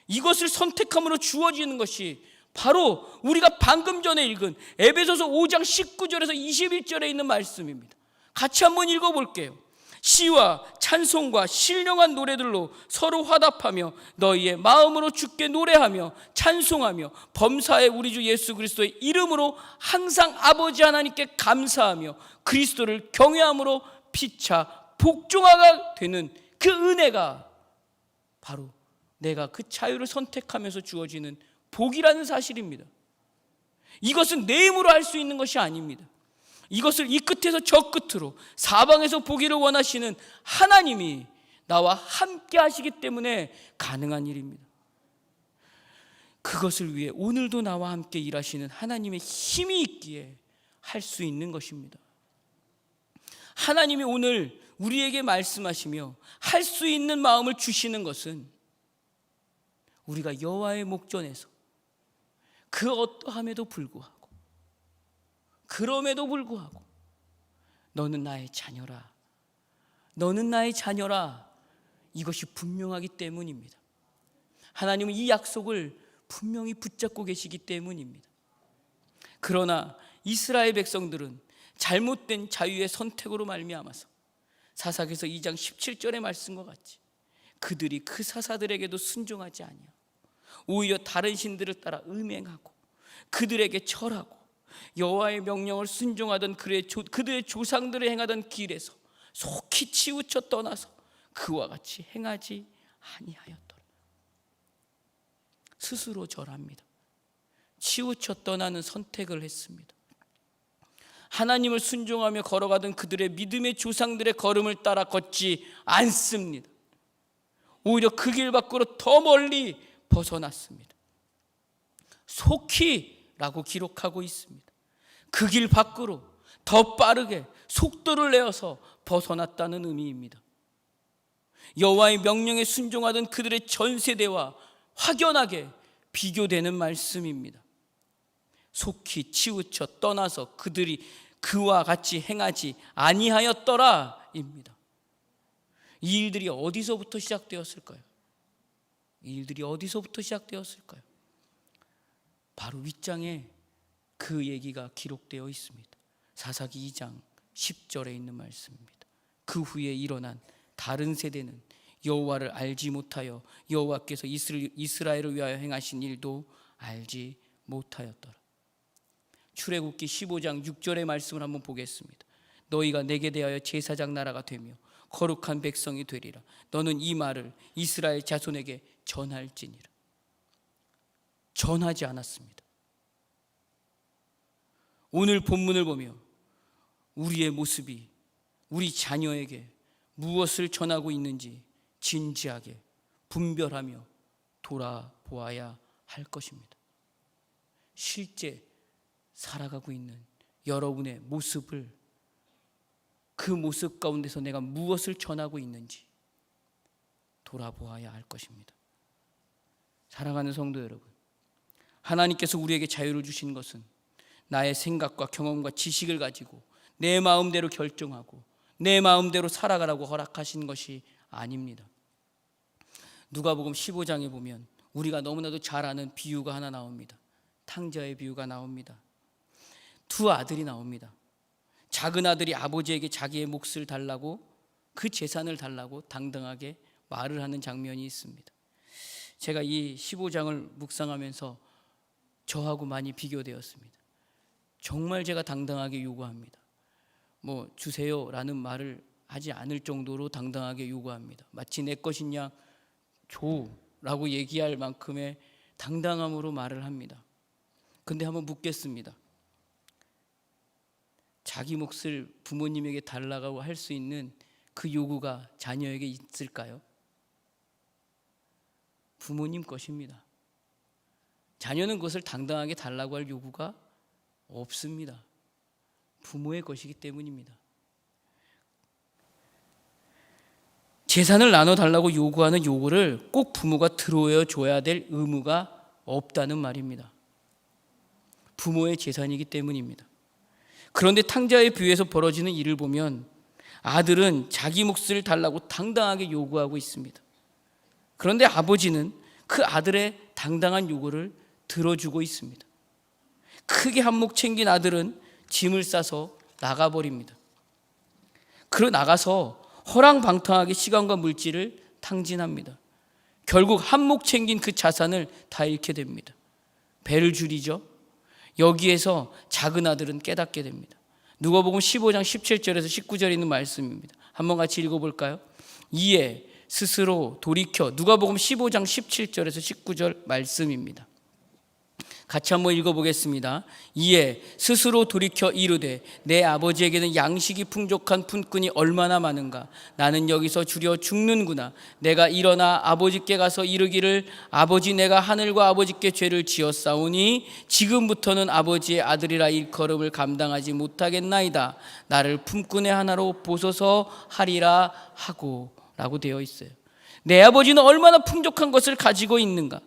이것을 선택함으로 주어지는 것이 바로 우리가 방금 전에 읽은 에베소서 5장 19절에서 21절에 있는 말씀입니다. 같이 한번 읽어볼게요. 시와 찬송과 신령한 노래들로 서로 화답하며 너희의 마음으로 주께 노래하며 찬송하며 범사의 우리 주 예수 그리스도의 이름으로 항상 아버지 하나님께 감사하며 그리스도를 경외함으로 피차 복종하가 되는 그 은혜가 바로 내가 그 자유를 선택하면서 주어지는 복이라는 사실입니다. 이것은 내 힘으로 할 수 있는 것이 아닙니다. 이것을 이 끝에서 저 끝으로 사방에서 보기를 원하시는 하나님이 나와 함께 하시기 때문에 가능한 일입니다. 그것을 위해 오늘도 나와 함께 일하시는 하나님의 힘이 있기에 할 수 있는 것입니다. 하나님이 오늘 우리에게 말씀하시며 할 수 있는 마음을 주시는 것은 우리가 여호와의 목전에서 그 어떠함에도 불구하고, 그럼에도 불구하고 너는 나의 자녀라, 너는 나의 자녀라, 이것이 분명하기 때문입니다. 하나님은 이 약속을 분명히 붙잡고 계시기 때문입니다. 그러나 이스라엘 백성들은 잘못된 자유의 선택으로 말미암아서 사사기서 2장 17절의 말씀과 같이 그들이 그 사사들에게도 순종하지 아니하고 오히려 다른 신들을 따라 음행하고 그들에게 절하고 여호와의 명령을 순종하던 그들의 조상들이 행하던 길에서 속히 치우쳐 떠나서 그와 같이 행하지 아니하였더라. 스스로 절합니다. 치우쳐 떠나는 선택을 했습니다. 하나님을 순종하며 걸어가던 그들의 믿음의 조상들의 걸음을 따라 걷지 않습니다. 오히려 그 길 밖으로 더 멀리 벗어났습니다. 속히 라고 기록하고 있습니다. 그 길 밖으로 더 빠르게 속도를 내어서 벗어났다는 의미입니다. 여호와의 명령에 순종하던 그들의 전 세대와 확연하게 비교되는 말씀입니다. 속히 치우쳐 떠나서 그들이 그와 같이 행하지 아니하였더라입니다. 이 일들이 어디서부터 시작되었을까요? 이 일들이 어디서부터 시작되었을까요? 바로 윗장에 그 얘기가 기록되어 있습니다. 사사기 2장 10절에 있는 말씀입니다. 그 후에 일어난 다른 세대는 여호와를 알지 못하여 여호와께서 이스라엘을 위하여 행하신 일도 알지 못하였더라. 출애굽기 15장 6절의 말씀을 한번 보겠습니다. 너희가 내게 대하여 제사장 나라가 되며 거룩한 백성이 되리라. 너는 이 말을 이스라엘 자손에게 전할지니라. 전하지 않았습니다. 오늘 본문을 보며 우리의 모습이 우리 자녀에게 무엇을 전하고 있는지 진지하게 분별하며 돌아보아야 할 것입니다. 실제 살아가고 있는 여러분의 모습을, 그 모습 가운데서 내가 무엇을 전하고 있는지 돌아보아야 할 것입니다. 사랑하는 성도 여러분, 하나님께서 우리에게 자유를 주신 것은 나의 생각과 경험과 지식을 가지고 내 마음대로 결정하고 내 마음대로 살아가라고 허락하신 것이 아닙니다. 누가복음 15장에 보면 우리가 너무나도 잘 아는 비유가 하나 나옵니다. 탕자의 비유가 나옵니다. 두 아들이 나옵니다. 작은 아들이 아버지에게 자기의 몫을 달라고, 그 재산을 달라고 당당하게 말을 하는 장면이 있습니다. 제가 이 15장을 묵상하면서 저하고 많이 비교되었습니다. 정말 제가 당당하게 요구합니다. 뭐 주세요라는 말을 하지 않을 정도로 당당하게 요구합니다. 마치 내 것인 양 줘라고 얘기할 만큼의 당당함으로 말을 합니다. 근데 한번 묻겠습니다. 자기 몫을 부모님에게 달라고 할 수 있는 그 요구가 자녀에게 있을까요? 부모님 것입니다. 자녀는 그것을 당당하게 달라고 할 요구가 없습니다. 부모의 것이기 때문입니다. 재산을 나눠달라고 요구하는 요구를 꼭 부모가 들어줘야 될 의무가 없다는 말입니다. 부모의 재산이기 때문입니다. 그런데 탕자의 비유에서 벌어지는 일을 보면 아들은 자기 몫을 달라고 당당하게 요구하고 있습니다. 그런데 아버지는 그 아들의 당당한 요구를 들어주고 있습니다. 크게 한몫 챙긴 아들은 짐을 싸서 나가버립니다. 그러 나가서 허랑방탕하게 시간과 물질을 탕진합니다. 결국 한몫 챙긴 그 자산을 다 잃게 됩니다. 배를 줄이죠. 여기에서 작은 아들은 깨닫게 됩니다. 누가복음 15장 17절에서 19절에 있는 말씀입니다. 한번 같이 읽어볼까요? 이에 스스로 돌이켜, 누가복음 15장 17절에서 19절 말씀입니다. 같이 한번 읽어보겠습니다. 이에 스스로 돌이켜 이르되 내 아버지에게는 양식이 풍족한 품꾼이 얼마나 많은가. 나는 여기서 주려 죽는구나. 내가 일어나 아버지께 가서 이르기를 아버지, 내가 하늘과 아버지께 죄를 지었사오니 지금부터는 아버지의 아들이라 일컬음을 감당하지 못하겠나이다. 나를 품꾼의 하나로 보소서 하리라 하고, 라고 되어 있어요. 내 아버지는 얼마나 풍족한 것을 가지고 있는가.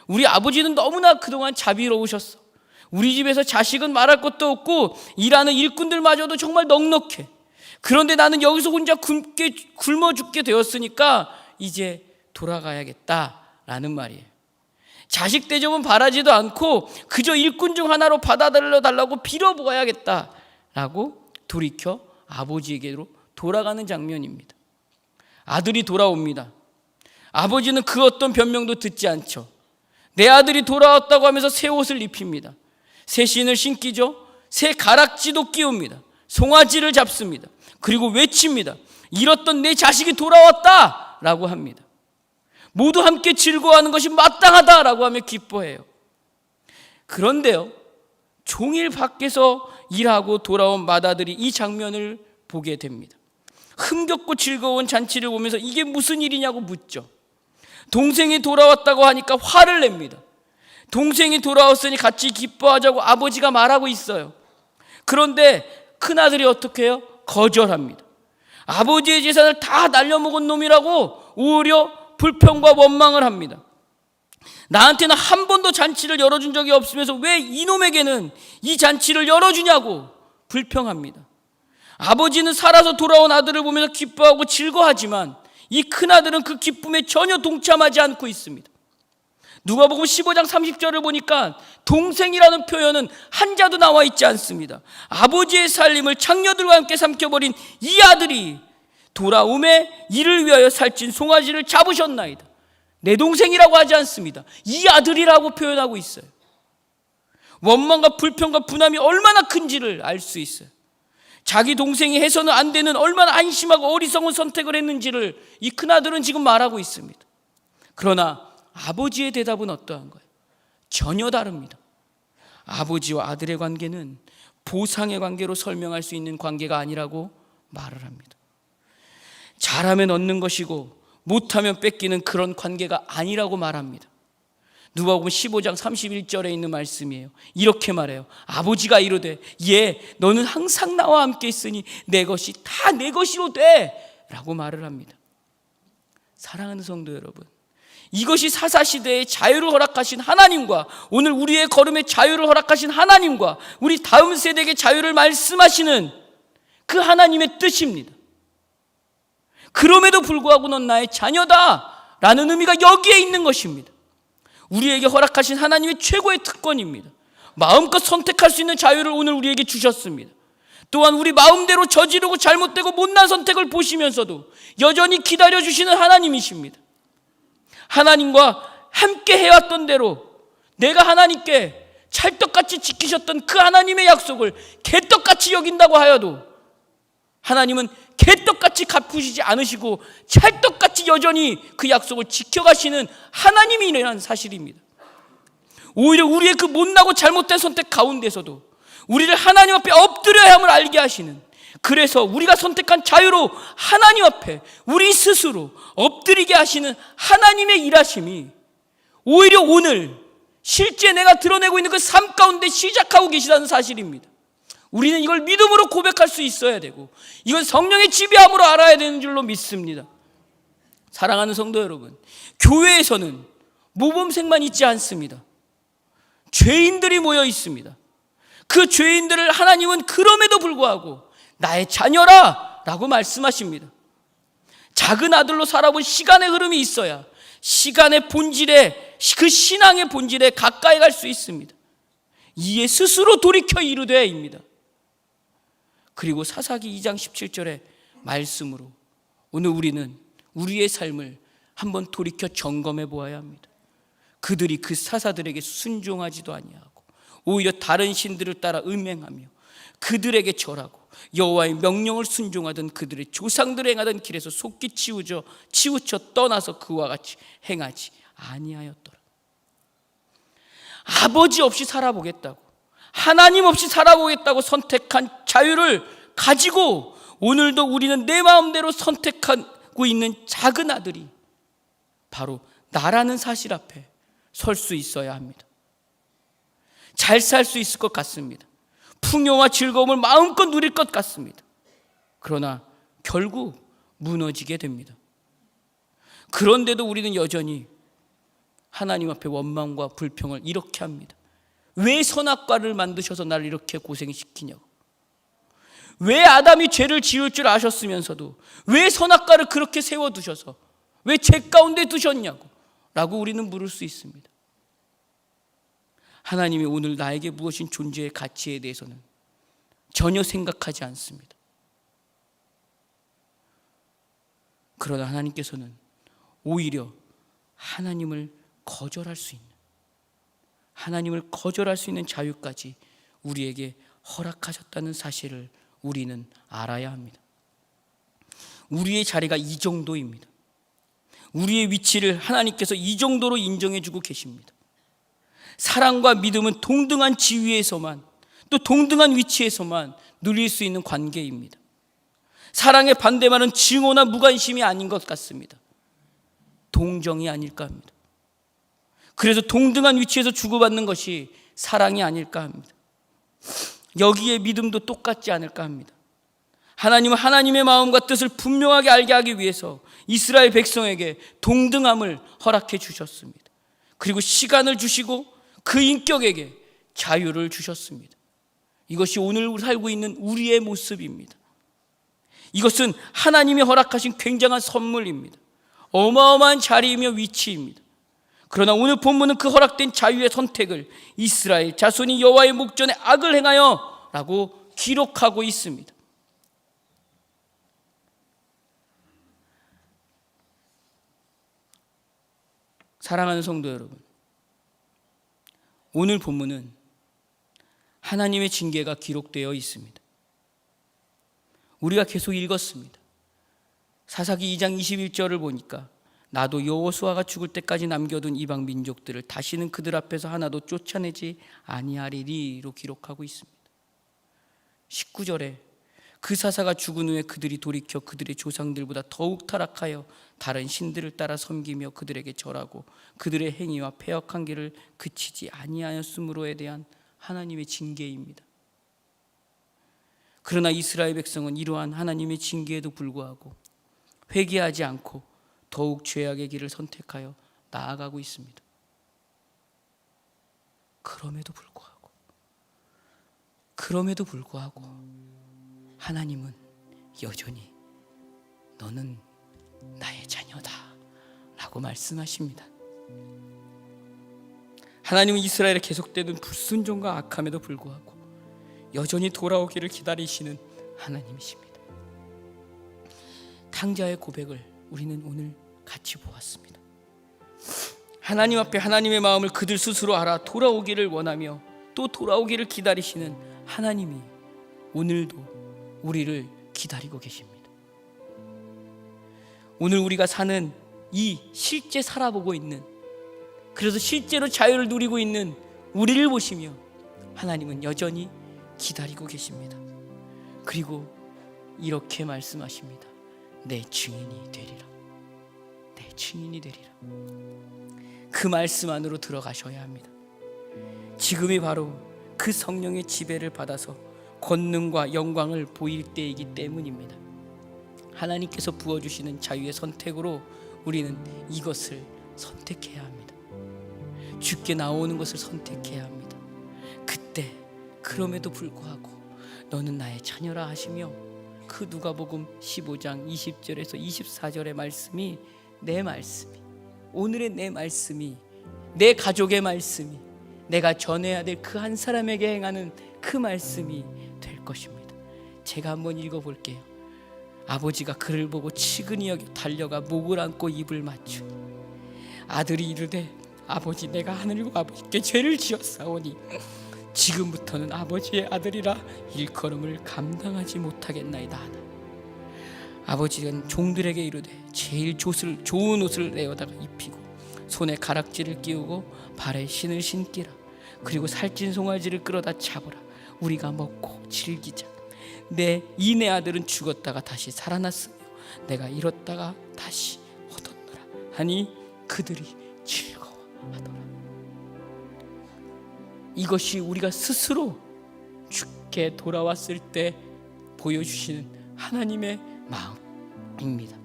우리 아버지는 너무나 그동안 자비로우셨어. 우리 집에서 자식은 말할 것도 없고 일하는 일꾼들마저도 정말 넉넉해. 그런데 나는 여기서 혼자 굶어 죽게 되었으니까 이제 돌아가야겠다라는 말이에요. 자식 대접은 바라지도 않고 그저 일꾼 중 하나로 받아달라고 빌어보아야겠다라고 돌이켜 아버지에게로 돌아가는 장면입니다. 아들이 돌아옵니다. 아버지는 그 어떤 변명도 듣지 않죠. 내 아들이 돌아왔다고 하면서 새 옷을 입힙니다. 새 신을 신기죠. 새 가락지도 끼웁니다. 송아지를 잡습니다. 그리고 외칩니다. 잃었던 내 자식이 돌아왔다 라고 합니다. 모두 함께 즐거워하는 것이 마땅하다라고 하며 기뻐해요. 그런데요, 종일 밖에서 일하고 돌아온 맏아들이 이 장면을 보게 됩니다. 흥겹고 즐거운 잔치를 보면서 이게 무슨 일이냐고 묻죠. 동생이 돌아왔다고 하니까 화를 냅니다. 동생이 돌아왔으니 같이 기뻐하자고 아버지가 말하고 있어요. 그런데 큰아들이 어떻게 해요? 거절합니다. 아버지의 재산을 다 날려먹은 놈이라고 오히려 불평과 원망을 합니다. 나한테는 한 번도 잔치를 열어준 적이 없으면서 왜 이놈에게는 이 잔치를 열어주냐고 불평합니다. 아버지는 살아서 돌아온 아들을 보면서 기뻐하고 즐거워하지만 이 큰아들은 그 기쁨에 전혀 동참하지 않고 있습니다. 누가복음 15장 30절을 보니까 동생이라는 표현은 한자도 나와 있지 않습니다. 아버지의 살림을 장녀들과 함께 삼켜버린 이 아들이 돌아옴에 이를 위하여 살찐 송아지를 잡으셨나이다. 내 동생이라고 하지 않습니다. 이 아들이라고 표현하고 있어요. 원망과 불평과 분함이 얼마나 큰지를 알 수 있어요. 자기 동생이 해서는 안 되는 얼마나 안심하고 어리석은 선택을 했는지를 이 큰아들은 지금 말하고 있습니다. 그러나 아버지의 대답은 어떠한 거예요? 전혀 다릅니다. 아버지와 아들의 관계는 보상의 관계로 설명할 수 있는 관계가 아니라고 말을 합니다. 잘하면 얻는 것이고 못하면 뺏기는 그런 관계가 아니라고 말합니다. 누가복음 15장 31절에 있는 말씀이에요. 이렇게 말해요. 아버지가 이르되 너는 항상 나와 함께 있으니 내 것이 다 내 것이로 돼 라고 말을 합니다. 사랑하는 성도 여러분, 이것이 사사시대의 자유를 허락하신 하나님과 오늘 우리의 걸음에 자유를 허락하신 하나님과 우리 다음 세대에게 자유를 말씀하시는 그 하나님의 뜻입니다. 그럼에도 불구하고 넌 나의 자녀다 라는 의미가 여기에 있는 것입니다. 우리에게 허락하신 하나님의 최고의 특권입니다. 마음껏 선택할 수 있는 자유를 오늘 우리에게 주셨습니다. 또한 우리 마음대로 저지르고 잘못되고 못난 선택을 보시면서도 여전히 기다려주시는 하나님이십니다. 하나님과 함께 해왔던 대로 내가 하나님께 찰떡같이 지키셨던 그 하나님의 약속을 개떡같이 여긴다고 하여도 하나님은 개떡같이 갚으시지 않으시고 찰떡같이 여전히 그 약속을 지켜가시는 하나님이라는 사실입니다. 오히려 우리의 그 못나고 잘못된 선택 가운데서도 우리를 하나님 앞에 엎드려야 함을 알게 하시는, 그래서 우리가 선택한 자유로 하나님 앞에 우리 스스로 엎드리게 하시는 하나님의 일하심이 오히려 오늘 실제 내가 드러내고 있는 그 삶 가운데 시작하고 계시다는 사실입니다. 우리는 이걸 믿음으로 고백할 수 있어야 되고, 이건 성령의 지배함으로 알아야 되는 줄로 믿습니다. 사랑하는 성도 여러분, 교회에서는 모범생만 있지 않습니다. 죄인들이 모여 있습니다. 그 죄인들을 하나님은 그럼에도 불구하고 나의 자녀라 라고 말씀하십니다. 작은 아들로 살아본 시간의 흐름이 있어야 시간의 본질에, 그 신앙의 본질에 가까이 갈 수 있습니다. 이에 스스로 돌이켜 이르되어입니다. 그리고 사사기 2장 17절의 말씀으로 오늘 우리는 우리의 삶을 한번 돌이켜 점검해 보아야 합니다. 그들이 그 사사들에게 순종하지도 아니하고 오히려 다른 신들을 따라 음행하며 그들에게 절하고 여호와의 명령을 순종하던 그들의 조상들이 행하던 길에서 속기 치우쳐 떠나서 그와 같이 행하지 아니하였더라. 아버지 없이 살아보겠다고, 하나님 없이 살아보겠다고 선택한 자유를 가지고 오늘도 우리는 내 마음대로 선택하고 있는 작은 아들이 바로 나라는 사실 앞에 설 수 있어야 합니다. 잘 살 수 있을 것 같습니다. 풍요와 즐거움을 마음껏 누릴 것 같습니다. 그러나 결국 무너지게 됩니다. 그런데도 우리는 여전히 하나님 앞에 원망과 불평을 이렇게 합니다. 왜 선악과를 만드셔서 나를 이렇게 고생시키냐고. 왜 아담이 죄를 지을 줄 아셨으면서도 왜 선악과를 그렇게 세워두셔서 왜 죄 가운데 두셨냐고 라고 우리는 물을 수 있습니다. 하나님이 오늘 나에게 무엇인 존재의 가치에 대해서는 전혀 생각하지 않습니다. 그러나 하나님께서는 오히려 하나님을 거절할 수 있는 자유까지 우리에게 허락하셨다는 사실을 우리는 알아야 합니다. 우리의 자리가 이 정도입니다. 우리의 위치를 하나님께서 이 정도로 인정해주고 계십니다. 사랑과 믿음은 동등한 지위에서만, 또 동등한 위치에서만 누릴 수 있는 관계입니다. 사랑의 반대말은 증오나 무관심이 아닌 것 같습니다. 동정이 아닐까 합니다. 그래서 동등한 위치에서 주고받는 것이 사랑이 아닐까 합니다. 여기에 믿음도 똑같지 않을까 합니다. 하나님은 하나님의 마음과 뜻을 분명하게 알게 하기 위해서 이스라엘 백성에게 동등함을 허락해 주셨습니다. 그리고 시간을 주시고 그 인격에게 자유를 주셨습니다. 이것이 오늘 살고 있는 우리의 모습입니다. 이것은 하나님이 허락하신 굉장한 선물입니다. 어마어마한 자리이며 위치입니다. 그러나 오늘 본문은 그 허락된 자유의 선택을 이스라엘 자손이 여호와의 목전에 악을 행하여 라고 기록하고 있습니다. 사랑하는 성도 여러분, 오늘 본문은 하나님의 징계가 기록되어 있습니다. 우리가 계속 읽었습니다. 사사기 2장 21절을 보니까 나도 여호수아가 죽을 때까지 남겨둔 이방 민족들을 다시는 그들 앞에서 하나도 쫓아내지 아니하리리로 기록하고 있습니다. 19절에 그 사사가 죽은 후에 그들이 돌이켜 그들의 조상들보다 더욱 타락하여 다른 신들을 따라 섬기며 그들에게 절하고 그들의 행위와 패역한 길을 그치지 아니하였으므로에 대한 하나님의 징계입니다. 그러나 이스라엘 백성은 이러한 하나님의 징계에도 불구하고 회개하지 않고 더욱 죄악의 길을 선택하여 나아가고 있습니다. 그럼에도 불구하고 하나님은 여전히 너는 나의 자녀다 라고 말씀하십니다. 하나님은 이스라엘의 계속되는 불순종과 악함에도 불구하고 여전히 돌아오기를 기다리시는 하나님이십니다. 탕자의 고백을 우리는 오늘 같이 보았습니다. 하나님 앞에 하나님의 마음을 그들 스스로 알아 돌아오기를 원하며 또 돌아오기를 기다리시는 하나님이 오늘도 우리를 기다리고 계십니다. 오늘 우리가 사는 이 실제 살아보고 있는, 그래서 실제로 자유를 누리고 있는 우리를 보시며 하나님은 여전히 기다리고 계십니다. 그리고 이렇게 말씀하십니다. 내 증인이 되리라. 내 증인이 되리라. 그 말씀 안으로 들어가셔야 합니다. 지금이 바로 그 성령의 지배를 받아서 권능과 영광을 보일 때이기 때문입니다. 하나님께서 부어주시는 자유의 선택으로 우리는 이것을 선택해야 합니다. 주께 나오는 것을 선택해야 합니다. 그때 그럼에도 불구하고 너는 나의 자녀라 하시며 그 누가복음 15장 20절에서 24절의 말씀이 내 말씀이, 오늘의 내 말씀이, 내 가족의 말씀이, 내가 전해야 될 그 한 사람에게 행하는 그 말씀이 될 것입니다. 제가 한번 읽어볼게요. 아버지가 그를 보고 치근히 여겨 달려가 목을 안고 입을 맞추니 아들이 이르되 아버지, 내가 하늘과 아버지께 죄를 지었사오니 지금부터는 아버지의 아들이라 일컬음을 감당하지 못하겠나이다 하나. 아버지는 종들에게 이르되 제일 좋은 옷을 내어다가 입히고 손에 가락지를 끼우고 발에 신을 신기라. 그리고 살찐 송아지를 끌어다 잡으라. 우리가 먹고 즐기자. 내 아들은 죽었다가 다시 살아났으며 내가 잃었다가 다시 얻었노라 하니 그들이 즐거워하더라. 이것이 우리가 스스로 주께 돌아왔을 때 보여주시는 하나님의 마음입니다.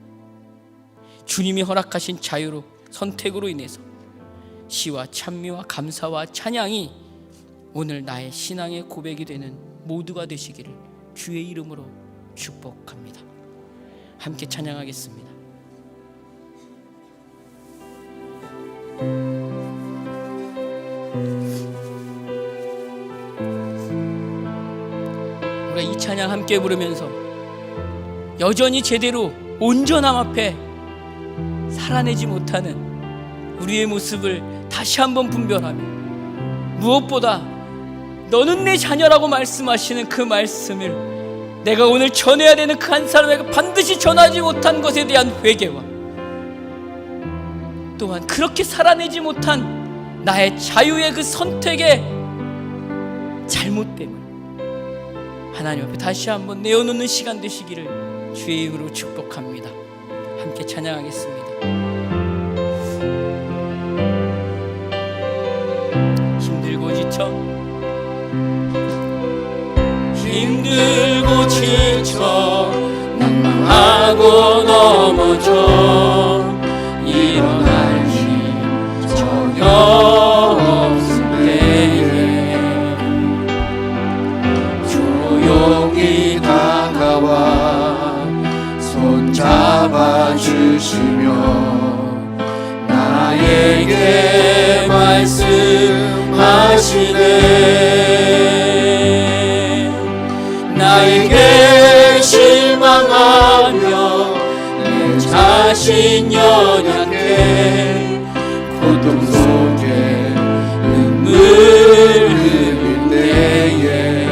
주님이 허락하신 자유로 선택으로 인해서 시와 찬미와 감사와 찬양이 오늘 나의 신앙의 고백이 되는 모두가 되시기를 주의 이름으로 축복합니다. 함께 찬양하겠습니다. 우리가 이 찬양 함께 부르면서 여전히 제대로 온전함 앞에 살아내지 못하는 우리의 모습을 다시 한번 분별하며, 무엇보다 너는 내 자녀라고 말씀하시는 그 말씀을 내가 오늘 전해야 되는 그 한 사람에게 반드시 전하지 못한 것에 대한 회개와 또한 그렇게 살아내지 못한 나의 자유의 그 선택의 잘못됨을 하나님 앞에 다시 한번 내어놓는 시간 되시기를 주의 이름으로 축복합니다. 함께 찬양하겠습니다. 힘들고 지쳐 낭망하고 넘어져 일어날 힘 전혀 없을 때에 조용히 다가와 손 잡아주시며 나에게 말씀하시네. 나에게 실망하며 내 자신 연약해 고통 속에 눈물 흘릴 때에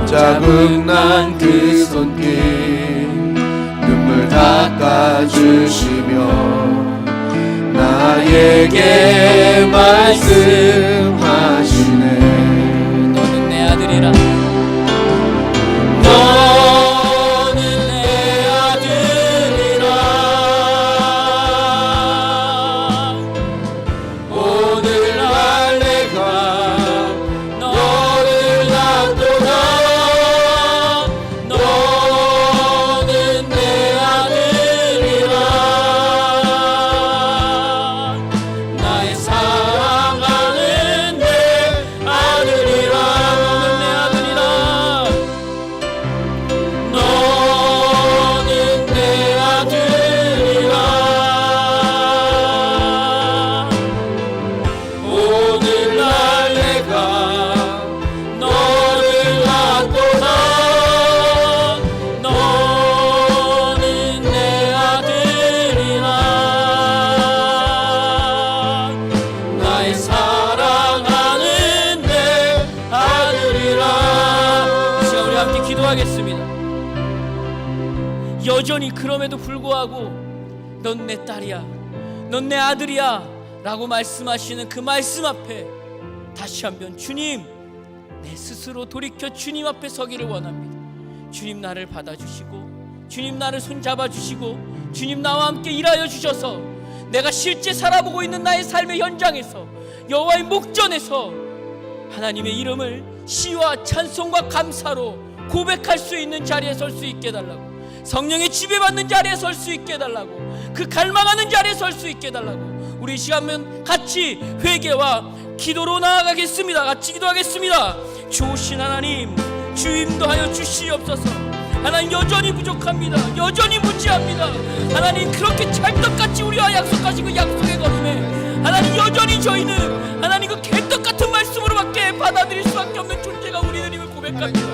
자국난 그 손길 눈물 닦아주시며 나에게 말씀하시네. 너는 내 아들이라. 너는 내 아들이라. 오늘날 내가 너를 낳도다. 너는 내 아들이라. 나의 사랑하는 내 기도하겠습니다. 여전히 그럼에도 불구하고 넌 내 딸이야, 넌 내 아들이야 라고 말씀하시는 그 말씀 앞에 다시 한번 주님, 내 스스로 돌이켜 주님 앞에 서기를 원합니다. 주님 나를 받아주시고, 주님 나를 손잡아 주시고, 주님 나와 함께 일하여 주셔서 내가 실제 살아보고 있는 나의 삶의 현장에서, 여호와의 목전에서 하나님의 이름을 시와 찬송과 감사로 고백할 수 있는 자리에 설 수 있게 해달라고, 성령의 지배받는 자리에 설 수 있게 해달라고, 그 갈망하는 자리에 설 수 있게 해달라고, 우리 시간은 같이 회개와 기도로 나아가겠습니다. 같이 기도하겠습니다. 좋으신 하나님, 주 인도하여 주시옵소서. 하나님, 여전히 부족합니다. 여전히 무지합니다. 하나님, 그렇게 찰떡같이 우리와 약속하신 그 약속의 걸음에 하나님, 여전히 저희는 하나님 그 개떡같은 말씀으로밖에 받아들일 수밖에 없는 존재가 우리들임을 고백합니다.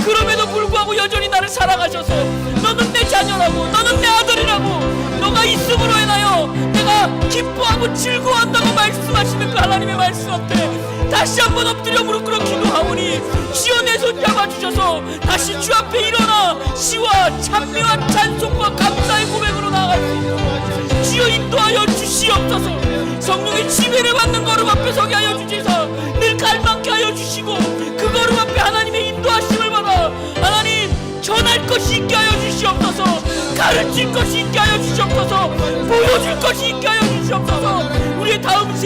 그럼에도 불구하고 여전히 나를 사랑하셔서 너는 내 자녀라고, 너는 내 아들이라고, 너가 있음으로 인하여 내가 기뻐하고 즐거워한다고 말씀하시는 그 하나님의 말씀 앞에 다시 한번 엎드려 무릎 꿇어 기도하오니 주여 내 손 잡아주셔서 다시 주 앞에 일어나 시와 찬미와 찬송과 감사의 고백으로 나아갈 수 있도록 주여 인도하여 주시옵소서. 성령의 지배를 받는 걸음 앞에 서게 하여 주시사 늘 갈망케 하여 주시고, 그 걸음 앞에 하나님의 인도하심을 받아 하나님 전할 것이 있게 하여 주시옵소서. 가르칠 것이 있게 하여 주시옵소서. 보여줄 것이 있게 하여 주시옵소서. 우리의 다음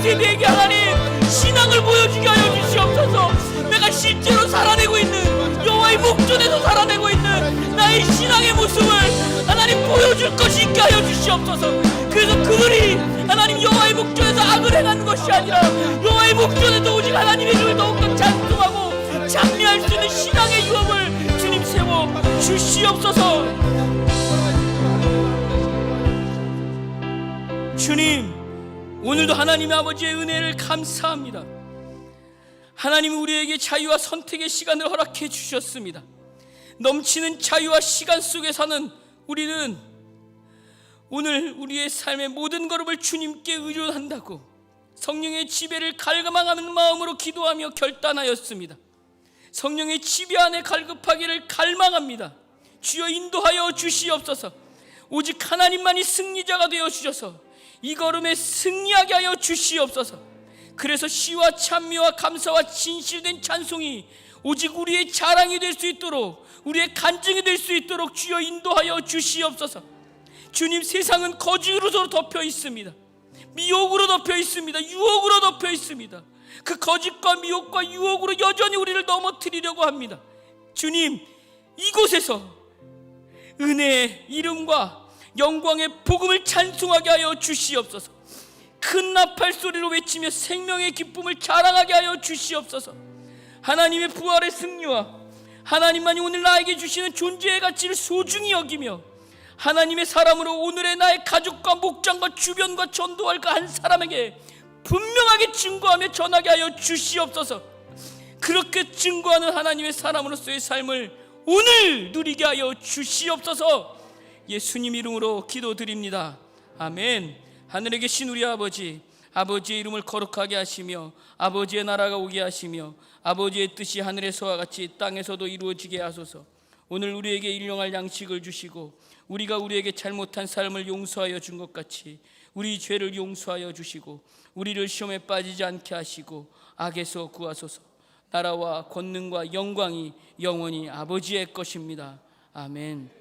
세대에게 하나님 신앙을 보여주게 하여 주시옵소서. 내가 실제로 살아내고 있는, 여호와의 목전에서 살아내고 있는 나의 신앙의 모습을 하나님 보여줄 것이 있게 하여 주시옵소서. 그래서 그들이 하나님 여호와의 목전에서 악을 행하는 것이 아니라 여호와의 목전에서 오직 하나님의 이름을 더욱더 찬송하고 장미할 수 있는 신앙의 유업을 주님 세워 주시옵소서. 주님, 오늘도 하나님의 아버지의 은혜를 감사합니다. 하나님, 우리에게 자유와 선택의 시간을 허락해 주셨습니다. 넘치는 자유와 시간 속에 사는 우리는 오늘 우리의 삶의 모든 걸음을 주님께 의존한다고 성령의 지배를 갈망하는 마음으로 기도하며 결단하였습니다. 성령의 지배 안에 갈급하기를 갈망합니다. 주여 인도하여 주시옵소서. 오직 하나님만이 승리자가 되어 주셔서 이 걸음에 승리하게 하여 주시옵소서. 그래서 시와 찬미와 감사와 진실된 찬송이 오직 우리의 자랑이 될 수 있도록, 우리의 간증이 될 수 있도록 주여 인도하여 주시옵소서. 주님, 세상은 거짓으로 덮여 있습니다. 미혹으로 덮여 있습니다. 유혹으로 덮여 있습니다. 그 거짓과 미혹과 유혹으로 여전히 우리를 넘어뜨리려고 합니다. 주님, 이곳에서 은혜의 이름과 영광의 복음을 찬송하게 하여 주시옵소서. 큰 나팔 소리로 외치며 생명의 기쁨을 자랑하게 하여 주시옵소서. 하나님의 부활의 승리와 하나님만이 오늘 나에게 주시는 존재의 가치를 소중히 여기며 하나님의 사람으로 오늘의 나의 가족과 목장과 주변과 전도할 그 한 사람에게 분명하게 증거하며 전하게 하여 주시옵소서. 그렇게 증거하는 하나님의 사람으로서의 삶을 오늘 누리게 하여 주시옵소서. 예수님 이름으로 기도드립니다. 아멘. 하늘에 계신 우리 아버지, 아버지의 이름을 거룩하게 하시며 아버지의 나라가 오게 하시며 아버지의 뜻이 하늘에서와 같이 땅에서도 이루어지게 하소서. 오늘 우리에게 일용할 양식을 주시고 우리가 우리에게 잘못한 삶을 용서하여 준 것 같이 우리 죄를 용서하여 주시고 우리를 시험에 빠지지 않게 하시고 악에서 구하소서. 나라와 권능과 영광이 영원히 아버지의 것입니다. 아멘.